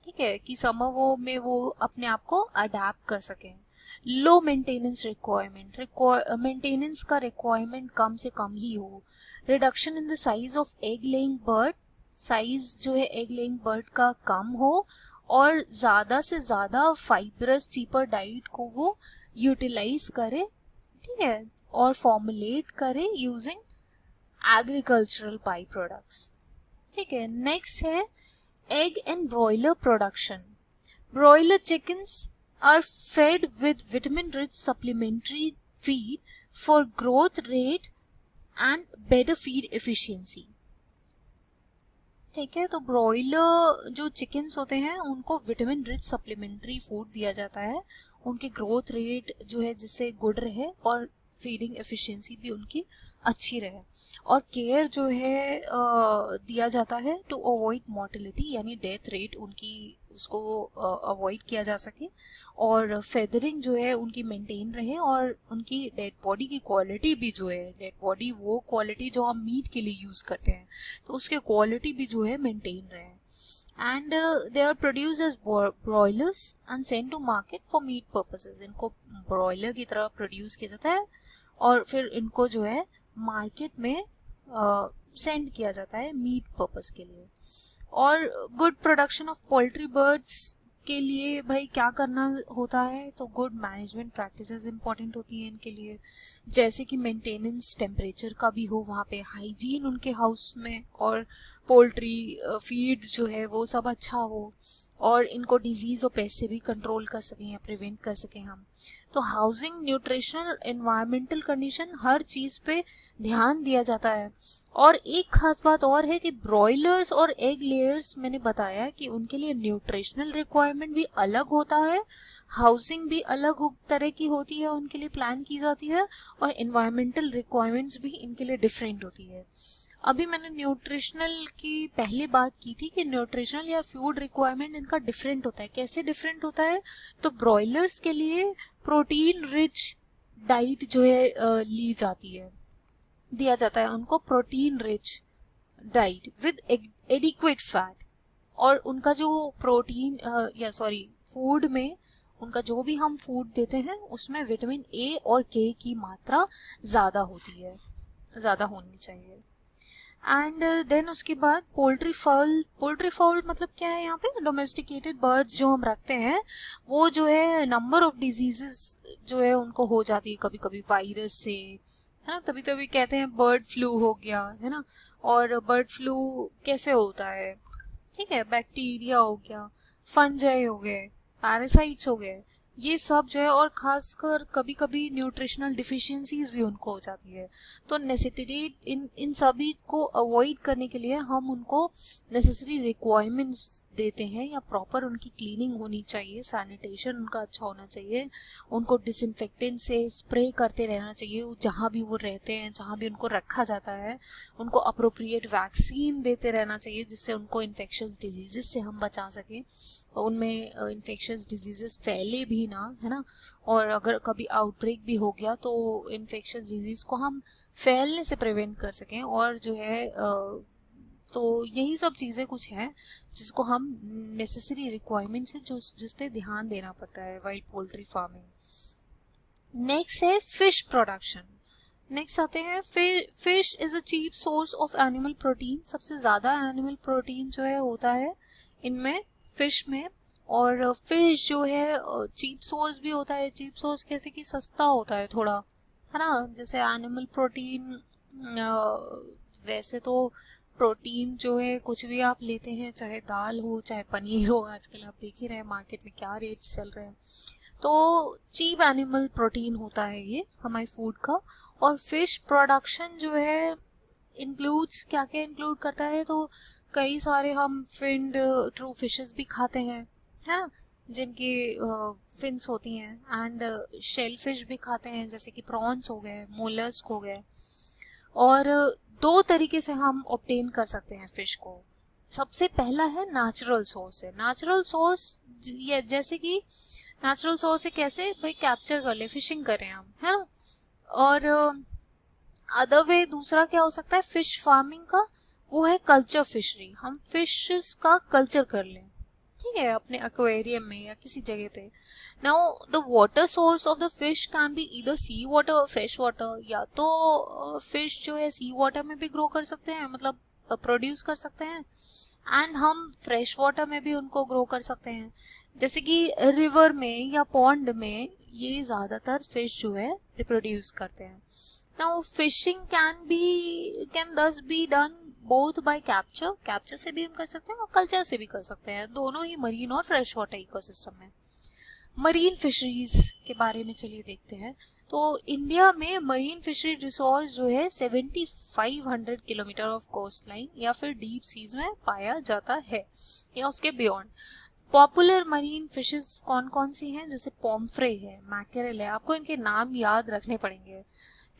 ठीक है, कि समर वो में वो अपने आप को अडेप्ट कर सकें। लो मेंटेनेंस रिक्वायरमेंट, मेंटेनेंस का रिक्वायरमेंट कम से कम ही हो। Reduction in the size of egg laying bird, size जो है एग लेइंग बर्ड का कम हो, और ज़्यादा से ज़्यादा फाइब्रस चीपर डाइट को वो यूटिलाइज करे, ठीक है, और फॉर्मुलेट करे यूजिंग एग्रीकल्चरल बाई प्रोडक्ट्स। ठीक है, नेक्स्ट है egg and broiler production. Broiler chickens are fed with vitamin rich supplementary feed for growth rate and better feed efficiency। ठीक है, तो ब्रॉयलर जो चिकन्स होते हैं उनको विटामिन रिच सप्लीमेंट्री फूड दिया जाता है, उनके ग्रोथ रेट जो है जिससे गुड रहे और फीडिंग एफिशिएंसी भी उनकी अच्छी रहे, और केयर जो है दिया जाता है टू अवॉइड मोर्टेलिटी, यानी डेथ रेट उनकी उसको अवॉइड किया जा सके, और फेदरिंग जो है उनकी मेंटेन रहे, और उनकी डेड बॉडी की क्वालिटी भी जो है, डेड बॉडी वो क्वालिटी जो हम मीट के लिए यूज़ करते हैं, तो उसके क्वालिटी भी जो है मेंटेन रहे। And they are produce as broilers and send to market for meat purposes. इनको ब्रॉयलर की तरह प्रोड्यूस किया जाता है और फिर इनको जो है मार्केट में सेंड किया जाता है मीट पर्पस के लिए। और good production of poultry birds के लिए भाई क्या करना होता है, तो गुड मैनेजमेंट प्रैक्टिसेस इंपॉर्टेंट होती हैं इनके लिए, जैसे कि मेंटेनेंस टेम्परेचर का भी हो वहाँ पे, हाइजीन उनके हाउस में, और पोल्ट्री फीड जो है वो सब अच्छा हो, और इनको डिजीज़ और पेस्ट से भी कंट्रोल कर सकें या प्रिवेंट कर सकें हम। तो हाउसिंग, न्यूट्रिशनल, एनवायरमेंटल कंडीशन, हर चीज़ पे ध्यान दिया जाता है। और एक खास बात और है कि ब्रॉयलर्स और एग लेयर्स, मैंने बताया कि उनके लिए न्यूट्रिशनल रिक्वायरमेंट भी अलग होता है, हाउसिंग भी अलग तरह की होती है, उनके लिए प्लान की जाती है, और एनवायरमेंटल रिक्वायरमेंट्स भी इनके लिए डिफरेंट होती है। अभी मैंने न्यूट्रिशनल की पहले बात की थी कि न्यूट्रिशनल या फूड रिक्वायरमेंट इनका डिफरेंट होता है। कैसे डिफरेंट होता है? तो ब्रॉयलर्स के लिए प्रोटीन रिच डाइट जो है ली जाती है, दिया जाता है उनको protein rich diet with adequate fat. और उनका जो प्रोटीन या सॉरी फूड में उनका जो भी हम फूड देते हैं उसमें विटामिन ए और के की मात्रा ज़्यादा होती है, ज़्यादा होनी चाहिए। एंड देन उसके बाद पोल्ट्री फाउल मतलब क्या है? यहाँ पे डोमेस्टिकेटेड बर्ड्स जो हम रखते हैं वो जो है नंबर ऑफ डिजीजेस जो है उनको हो जाती है कभी कभी वायरस से, है ना। तभी तभी कहते हैं बर्ड फ्लू हो गया, है ना। और बर्ड फ्लू कैसे होता है? ठीक है, बैक्टीरिया हो गया, फंजाई हो गए, पैरासाइट्स हो गए, ये सब जो है। और खासकर कभी कभी न्यूट्रिशनल डिफिशियंसीज भी उनको हो जाती है। तो नेसेसिटी इन सभी को अवॉइड करने के लिए हम उनको नेसेसरी रिक्वायरमेंट्स देते हैं, या प्रॉपर उनकी क्लीनिंग होनी चाहिए, सैनिटेशन उनका अच्छा होना चाहिए, उनको डिसइंफेक्टेंट से स्प्रे करते रहना चाहिए जहाँ भी वो रहते हैं, जहाँ भी उनको रखा जाता है। उनको अप्रोप्रिएट वैक्सीन देते रहना चाहिए जिससे उनको इन्फेक्शस डिजीजेस से हम बचा सकें, उनमें इन्फेक्शस डिजीजेस फैले भी ना, है ना। और अगर कभी आउटब्रेक भी हो गया तो इन्फेक्शस डिजीज को हम फैलने से प्रिवेंट कर सकें। और जो है तो यही सब चीज़ें कुछ हैं जिसको हम नेसेसरी रिक्वायरमेंट्स है जो जिस पे ध्यान देना पड़ता है वाइल्ड पोल्ट्री फार्मिंग। नेक्स्ट है फिश प्रोडक्शन। नेक्स्ट आते हैं fish is a cheap source of animal protein. सबसे ज़्यादा एनिमल प्रोटीन जो है होता है इनमें, फिश में। और फिश जो है चीप सोर्स भी होता है। चीप सोर्स कैसे कि सस्ता होता है थोड़ा, है ना। जैसे एनिमल प्रोटीन वैसे तो प्रोटीन जो है कुछ भी आप लेते हैं, चाहे दाल हो चाहे पनीर हो, आजकल आप देख ही रहे हैं मार्केट में क्या रेट्स चल रहे हैं। तो चीप एनिमल प्रोटीन होता है ये हमारे फूड का। और फिश प्रोडक्शन जो है इंक्लूड्स क्या क्या इंक्लूड करता है? तो कई सारे हम फिन्ड ट्रू फिशेस भी खाते हैं, है ना, जिनकी फिन्स होती हैं। एंड शेल फिश भी खाते हैं जैसे कि प्रॉन्स हो गए, मोलस्क हो गए। और दो तरीके से हम ऑब्टेन कर सकते हैं फिश को। सबसे पहला है नेचुरल सोर्स है। नेचुरल सोर्स ये जैसे कि नेचुरल सोर्स से कैसे भाई कैप्चर कर ले, फिशिंग करें हम, है ना। और अदर वे दूसरा क्या हो सकता है फिश फार्मिंग का? वो है कल्चर फिशरी। हम फिशेस का कल्चर कर लें, ठीक है, अपने एक्वेरियम में या किसी जगह पे। Now the water source of the fish can be either sea water और फ्रेश वाटर। या तो फिश जो है सी वाटर में भी ग्रो कर सकते हैं, मतलब प्रोड्यूस कर सकते हैं, एंड हम फ्रेश वाटर में भी उनको ग्रो कर सकते हैं। जैसे कि रिवर में या पॉन्ड में ये ज़्यादातर फिश जो है रिप्रोड्यूस करते हैं। Now fishing can thus be done both by capture से भी हम कर सकते हैं और कल्चर से भी कर सकते हैं, दोनों ही मरीन और फ्रेश वाटर इकोसिस्टम में। मरीन फिशरीज के बारे में चलिए देखते हैं। तो इंडिया में मरीन फिशरी रिसोर्स जो है 7500 किलोमीटर ऑफ कोस्ट लाइन या फिर डीप सीज में पाया जाता है या उसके बियॉन्ड। पॉपुलर मरीन फिशेस कौन कौन सी हैं? जैसे पॉम्फ्रे है, मैकेरल है, आपको इनके नाम याद रखने पड़ेंगे।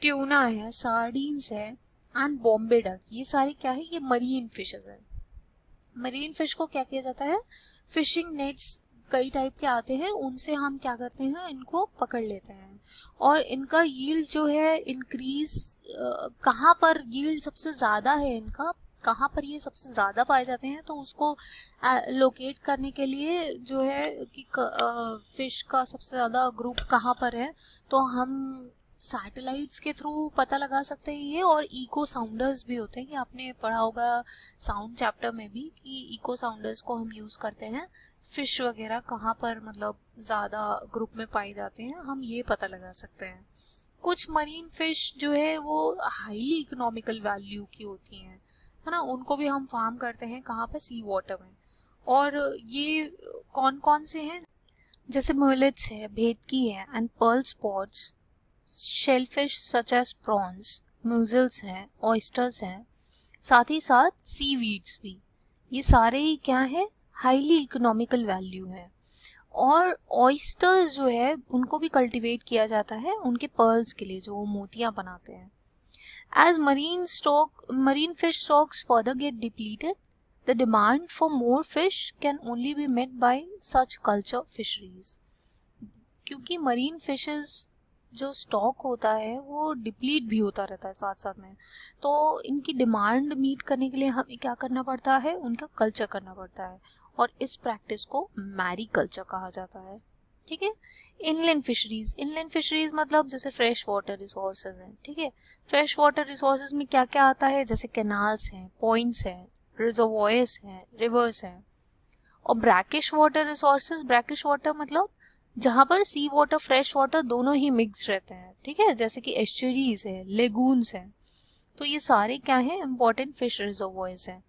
ट्यूना है, सार्डीन्स है, एंड बॉम्बे डक। ये सारी क्या है? ये मरीन फिशेस है। मरीन फिश को क्या किया जाता है? फिशिंग नेट्स कई टाइप के आते हैं, उनसे हम क्या करते हैं, इनको पकड़ लेते हैं। और इनका यील्ड जो है इंक्रीज कहाँ पर यील्ड सबसे ज़्यादा है इनका, कहाँ पर ये सबसे ज़्यादा पाए जाते हैं, तो उसको लोकेट करने के लिए जो है कि फिश का सबसे ज़्यादा ग्रुप कहाँ पर है, तो हम सैटेलाइट्स के थ्रू पता लगा सकते हैं ये। और इको साउंडर्स भी होते हैं, कि आपने पढ़ा होगा साउंड चैप्टर में भी कि इको साउंडर्स को हम यूज़ करते हैं फिश वगैरह कहाँ पर मतलब ज़्यादा ग्रुप में पाए जाते हैं, हम ये पता लगा सकते हैं। कुछ मरीन फिश जो है वो हाईली इकोनॉमिकल वैल्यू की होती हैं, है ना, उनको भी हम फार्म करते हैं कहाँ पे, सी वाटर में। और ये कौन कौन से हैं, जैसे मोलिट्स है, भेटकी है and pearl spots, shellfish such as prawns, mussels हैं, ऑयस्टर्स हैं, साथ ही साथ सीवीड्स भी। ये सारे ही क्या है, हाईली इकोनॉमिकल वैल्यू है। और ऑयस्टर्स जो है उनको भी कल्टीवेट किया जाता है उनके पर्ल्स के लिए, जो वो मोतियां बनाते हैं। As marine fish stocks further get depleted, the demand for more fish can only be met by such culture fisheries। क्योंकि मरीन फिशेस जो स्टॉक होता है वो डिप्लीट भी होता रहता है साथ साथ में, तो इनकी डिमांड मीट करने के लिए हमें क्या करना पड़ता है, उनका कल्चर करना पड़ता है। और इस प्रैक्टिस को मैरी कल्चर कहा जाता है। ठीक है। इनलैंड फिशरीज मतलब जैसे फ्रेश वाटर रिसोर्सेज हैं। ठीक है। फ्रेश वाटर रिसोर्सेज में क्या क्या आता है, जैसे कैनाल्स हैं, पॉइंट्स हैं, रिजर्वॉयर्स हैं, रिवर्स हैं। और brackish water resources, brackish water मतलब जहां पर सी वाटर फ्रेश वाटर दोनों ही मिक्स रहते हैं। ठीक है, जैसे कि एस्चुरीज है, लेगून्स हैं। तो ये सारे क्या है, इंपॉर्टेंट फिश रिजर्वॉयर्स हैं।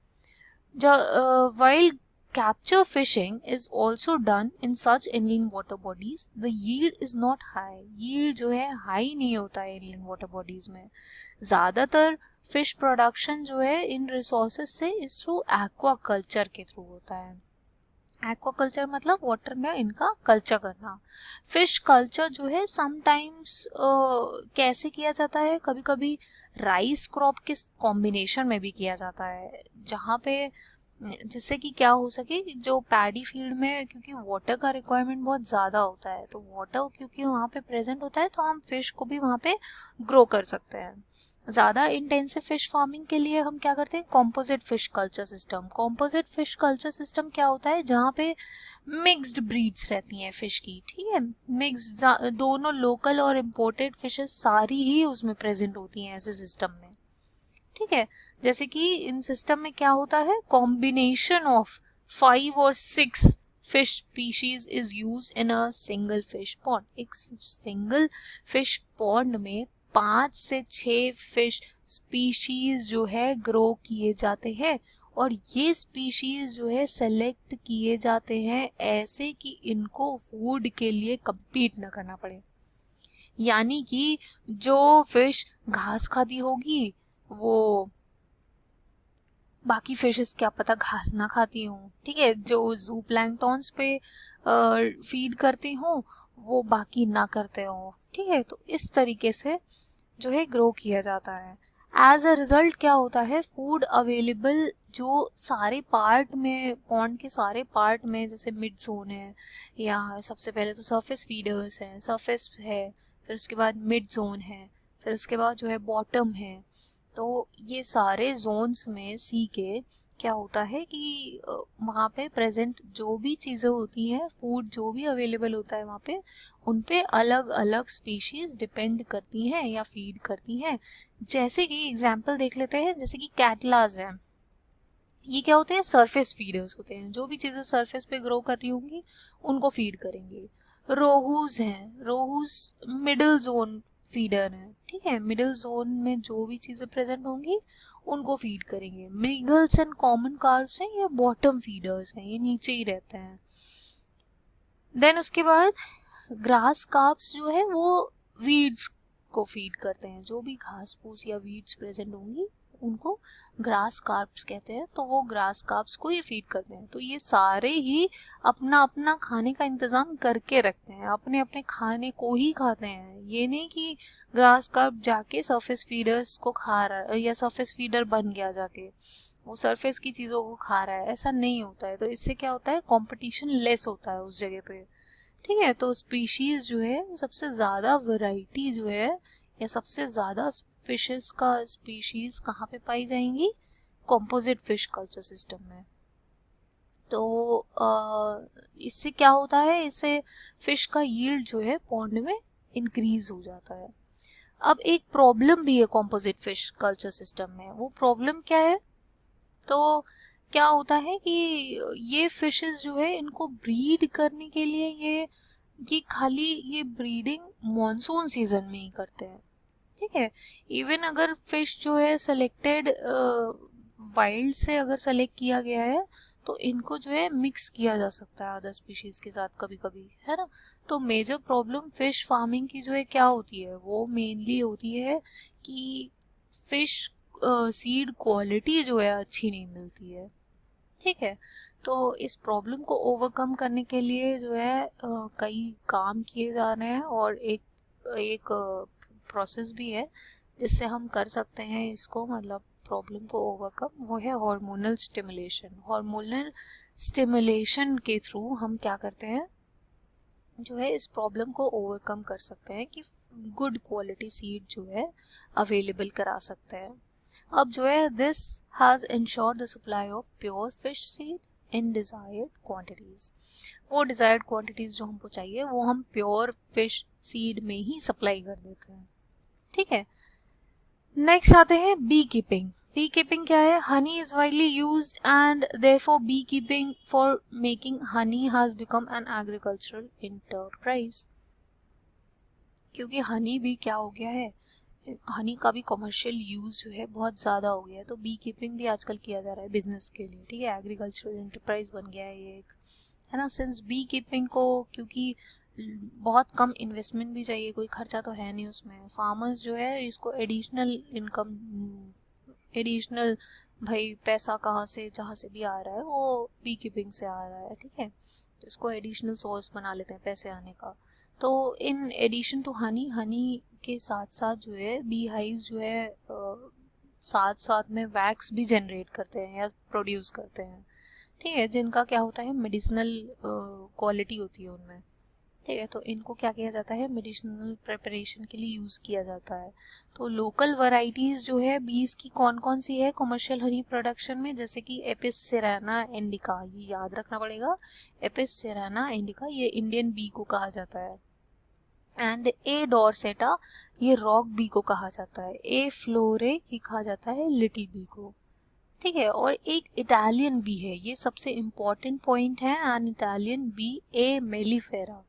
while capture fishing is also done in such inland water bodies, the yield is not high। yield जो है हाई नहीं होता है inland water bodies में। ज़्यादातर फिश प्रोडक्शन जो है इन रिसोर्सेज से इस थ्रू एक्वाकल्चर के थ्रू होता है। एक्वाकल्चर मतलब वाटर में इनका कल्चर करना। फिश कल्चर जो है समटाइम्स कैसे किया जाता है, कभी कभी राइस क्रॉप के कॉम्बिनेशन में भी किया जाता है, जहाँ पे जिससे कि क्या हो सके, जो पैडी फील्ड में क्योंकि वाटर का रिक्वायरमेंट बहुत ज़्यादा होता है, तो वाटर क्योंकि वहाँ पे प्रेजेंट होता है तो हम फिश को भी वहाँ पे ग्रो कर सकते हैं। ज़्यादा इंटेंसिव फिश फार्मिंग के लिए हम क्या करते हैं, composite fish culture system. Composite fish culture system क्या होता है, जहाँ पे मिक्स्ड ब्रीड्स रहती हैं फिश की। ठीक है, मिक्स्ड, दोनों लोकल और इम्पोर्टेड फिशेस सारी ही उसमें प्रेजेंट होती हैं ऐसे सिस्टम में। ठीक है, जैसे कि इन सिस्टम में क्या होता है, कॉम्बिनेशन ऑफ 5 और 6 fish species is use in a single fish pond. एक सिंगल फिश पॉन्ड में 5 से 6 फिश स्पीशीज जो है ग्रो किए जाते हैं। और ये स्पीशीज जो है सेलेक्ट किए जाते हैं ऐसे कि इनको फूड के लिए compete ना करना पड़े। यानी कि जो फिश घास खाती होगी वो बाकी फिशेस क्या पता घास ना खाती हूँ। ठीक है, जो जू प्लैंक्टॉन्स पे फीड करती हूँ वो बाकी ना करते हो। ठीक है, तो इस तरीके से जो है ग्रो किया जाता है। एज अ रिजल्ट क्या होता है, फूड अवेलेबल जो सारे पार्ट में, पॉन्ड के सारे पार्ट में, जैसे मिड जोन है, या सबसे पहले तो सरफेस फीडर्स हैं, सरफेस है, फिर उसके बाद मिड जोन है, फिर उसके बाद जो है बॉटम है। तो ये सारे जोन्स में सी के क्या होता है कि वहाँ पे प्रेजेंट जो भी चीज़ें होती हैं, फूड जो भी अवेलेबल होता है वहाँ पे, उन पे अलग अलग स्पीशीज डिपेंड करती हैं या फीड करती हैं। जैसे कि एग्जांपल देख लेते हैं, जैसे कि कैटलाज हैं, ये क्या होते हैं, सरफेस फीडर्स होते हैं, जो भी चीज़ें सरफेस पे ग्रो कर रही होंगी उनको फीड करेंगे। रोहूज हैं, रोहूज मिडिल जोन फीडर हैं। ठीक है, मिडिल जोन में जो भी चीज़ें प्रेजेंट होंगी उनको फीड करेंगे। मृगल्स एंड कॉमन कार्प्स हैं, ये बॉटम फीडर्स हैं, ये नीचे ही रहते हैं। देन उसके बाद ग्रास कार्प्स जो है वो वीड्स को फीड करते हैं, जो भी घास फूस या वीड्स प्रेजेंट होंगी उनको ग्रास कार्प्स कहते हैं, तो वो ग्रास कार्प्स को ही फीड करते हैं। तो ये सारे ही अपना अपना खाने का इंतजाम करके रखते हैं, अपने अपने खाने को ही खाते हैं। ये नहीं कि ग्रास कार्प जाके सरफेस फीडर्स को खा रहा है या सरफेस फीडर बन गया जाके वो सरफेस की चीज़ों को खा रहा है, ऐसा नहीं होता है। तो इससे क्या होता है, कंपटीशन लेस होता है उस जगह पे। ठीक है, तो स्पीशीज जो है सबसे ज़्यादा वैरायटी जो है या सबसे ज़्यादा फिशेस का स्पीशीज कहाँ पे पाई जाएंगी, कॉम्पोजिट फिश कल्चर सिस्टम में। तो इससे क्या होता है, इससे फिश का यील्ड जो है पॉन्ड में इंक्रीज हो जाता है। अब एक प्रॉब्लम भी है कॉम्पोजिट फिश कल्चर सिस्टम में। वो प्रॉब्लम क्या है, तो क्या होता है कि ये फिशेस जो है इनको ब्रीड करने के लिए ये खाली ये ब्रीडिंग मॉनसून सीजन में ही करते हैं। ठीक है, इवन अगर फिश जो है सिलेक्टेड वाइल्ड से अगर सेलेक्ट किया गया है तो इनको जो है मिक्स किया जा सकता है अदर स्पीशीज के साथ कभी कभी, है ना। तो मेजर प्रॉब्लम फिश फार्मिंग की जो है क्या होती है, वो मेनली होती है कि फिश सीड क्वालिटी जो है अच्छी नहीं मिलती है, ठीक है। तो इस प्रॉब्लम को ओवरकम करने के लिए जो है कई काम किए जा रहे हैं, और एक एक प्रोसेस भी है जिससे हम कर सकते हैं इसको, मतलब प्रॉब्लम को ओवरकम, वो है हार्मोनल स्टिमुलेशन। हार्मोनल स्टिमुलेशन के थ्रू हम क्या करते हैं, जो है इस प्रॉब्लम को ओवरकम कर सकते हैं कि गुड क्वालिटी सीड जो है अवेलेबल करा सकते हैं। अब जो है this has insured the supply of pure fish seed in desired quantities. वो डिजायर्ड क्वांटिटीज जो हमको चाहिए वो हम प्योर फिश सीड में ही सप्लाई कर देते हैं, ठीक है। नेक्स्ट आते हैं बी कीपिंग। बी कीपिंग क्या है, honey is widely used and therefore bee keeping for making honey has become an agricultural enterprise. क्योंकि हनी भी क्या हो गया है, हनी का भी कमर्शियल यूज जो है बहुत ज़्यादा हो गया है, तो बी कीपिंग भी आजकल किया जा रहा है बिजनेस के लिए, ठीक है। एग्रीकल्चरल एंटरप्राइज बन गया है ये एक, है ना। सिंस बी कीपिंग को, क्योंकि बहुत कम इन्वेस्टमेंट भी चाहिए, कोई खर्चा तो है नहीं उसमें, फार्मर्स जो है इसको एडिशनल इनकम, एडिशनल भाई पैसा कहाँ से जहाँ से भी आ रहा है वो बी कीपिंग से आ रहा है, ठीक है। तो इसको एडिशनल सोर्स बना लेते हैं पैसे आने का। तो in addition to honey, honey के साथ साथ जो है बी हाइव जो है साथ साथ में वैक्स भी जनरेट करते हैं या प्रोड्यूस करते हैं, ठीक है, जिनका क्या होता है मेडिसिनल क्वालिटी होती है उनमें, ठीक है। तो इनको क्या किया जाता है, मेडिसिनल प्रिपरेशन के लिए यूज़ किया जाता है। तो लोकल वैरायटीज़ जो है बीज की कौन कौन सी है कमर्शियल हनी प्रोडक्शन में, जैसे कि एपिस सेराना इंडिका, ये याद रखना पड़ेगा, एपिस सेराना इंडिका ये इंडियन बी को कहा जाता है, एंड ए डॉर्सेटा ये रॉक बी को कहा जाता है, ए फ्लोरे ये कहा जाता है लिटिल बी को, ठीक है। और एक इटालियन बी है, ये सबसे इम्पोर्टेंट पॉइंट है, an Italian B A mellifera.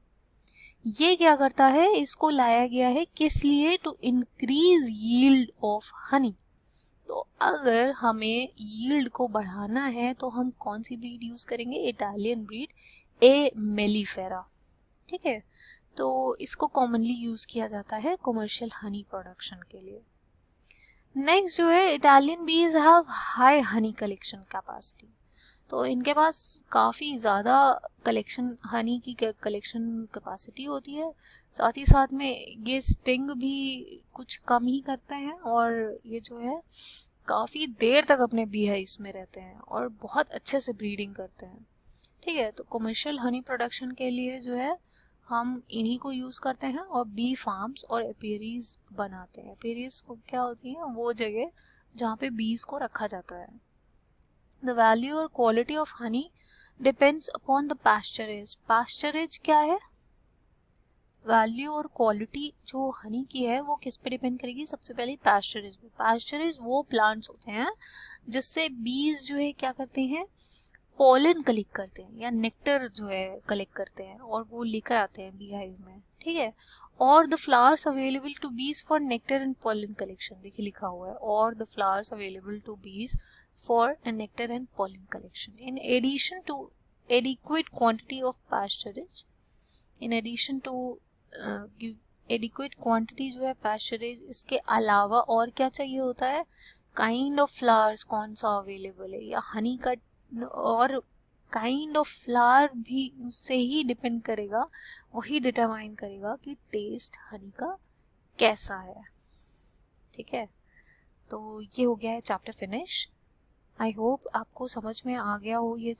ये क्या करता है, इसको लाया गया है किस लिए, to increase yield of honey. तो अगर हमें यील्ड को बढ़ाना है तो हम कौन सी ब्रीड यूज करेंगे, इटालियन ब्रीड ए मेलिफेरा, ठीक है। तो इसको कॉमनली यूज किया जाता है कमर्शियल हनी प्रोडक्शन के लिए। नेक्स्ट जो है, इटालियन बीज have high Honey collection capacity. तो इनके पास काफ़ी ज़्यादा कलेक्शन, हनी की कलेक्शन कैपेसिटी होती है, साथ ही साथ में ये स्टिंग भी कुछ कम ही करते हैं, और ये जो है काफ़ी देर तक अपने बी हाइव्स में रहते हैं और बहुत अच्छे से ब्रीडिंग करते हैं, ठीक है। तो कमर्शियल हनी प्रोडक्शन के लिए जो है हम इन्हीं को यूज़ करते हैं, और बी फार्म्स और एपीरीज बनाते हैं। एपीरीज को क्या होती है, वो जगह जहाँ पे बीज को रखा जाता है। The value or quality of honey depends upon the pasturage. Pasturage क्या है, वैल्यू और क्वालिटी जो हनी की है वो किस पे डिपेंड करेगी, सबसे पहले पैस्चरेज पे। पैस्चरेज वो प्लांट्स होते हैं जिससे बीज जो है क्या करते हैं, पोलन कलेक्ट करते हैं या नेक्टर जो है कलेक्ट करते हैं, और वो लेकर आते हैं बी हाइव में, ठीक है। और द फ्लावर्स अवेलेबल टू बीज for nectar and pollen collection, देखिए लिखा हुआ है, और द फ्लावर्स अवेलेबल टू बीज for a nectar and pollen collection. In addition to adequate quantity of pasturage, in addition to adequate quantity जो है pasturage, इसके अलावा और क्या चाहिए होता है, kind of flowers कौन सा अवेलेबल है, या हनी का और काइंड ऑफ फ्लावर भी से ही डिपेंड करेगा, वही डिटरमाइन करेगा कि टेस्ट हनी का कैसा है, ठीक है। तो ये हो गया है चैप्टर फिनिश। आई होप आपको समझ में आ गया हो ये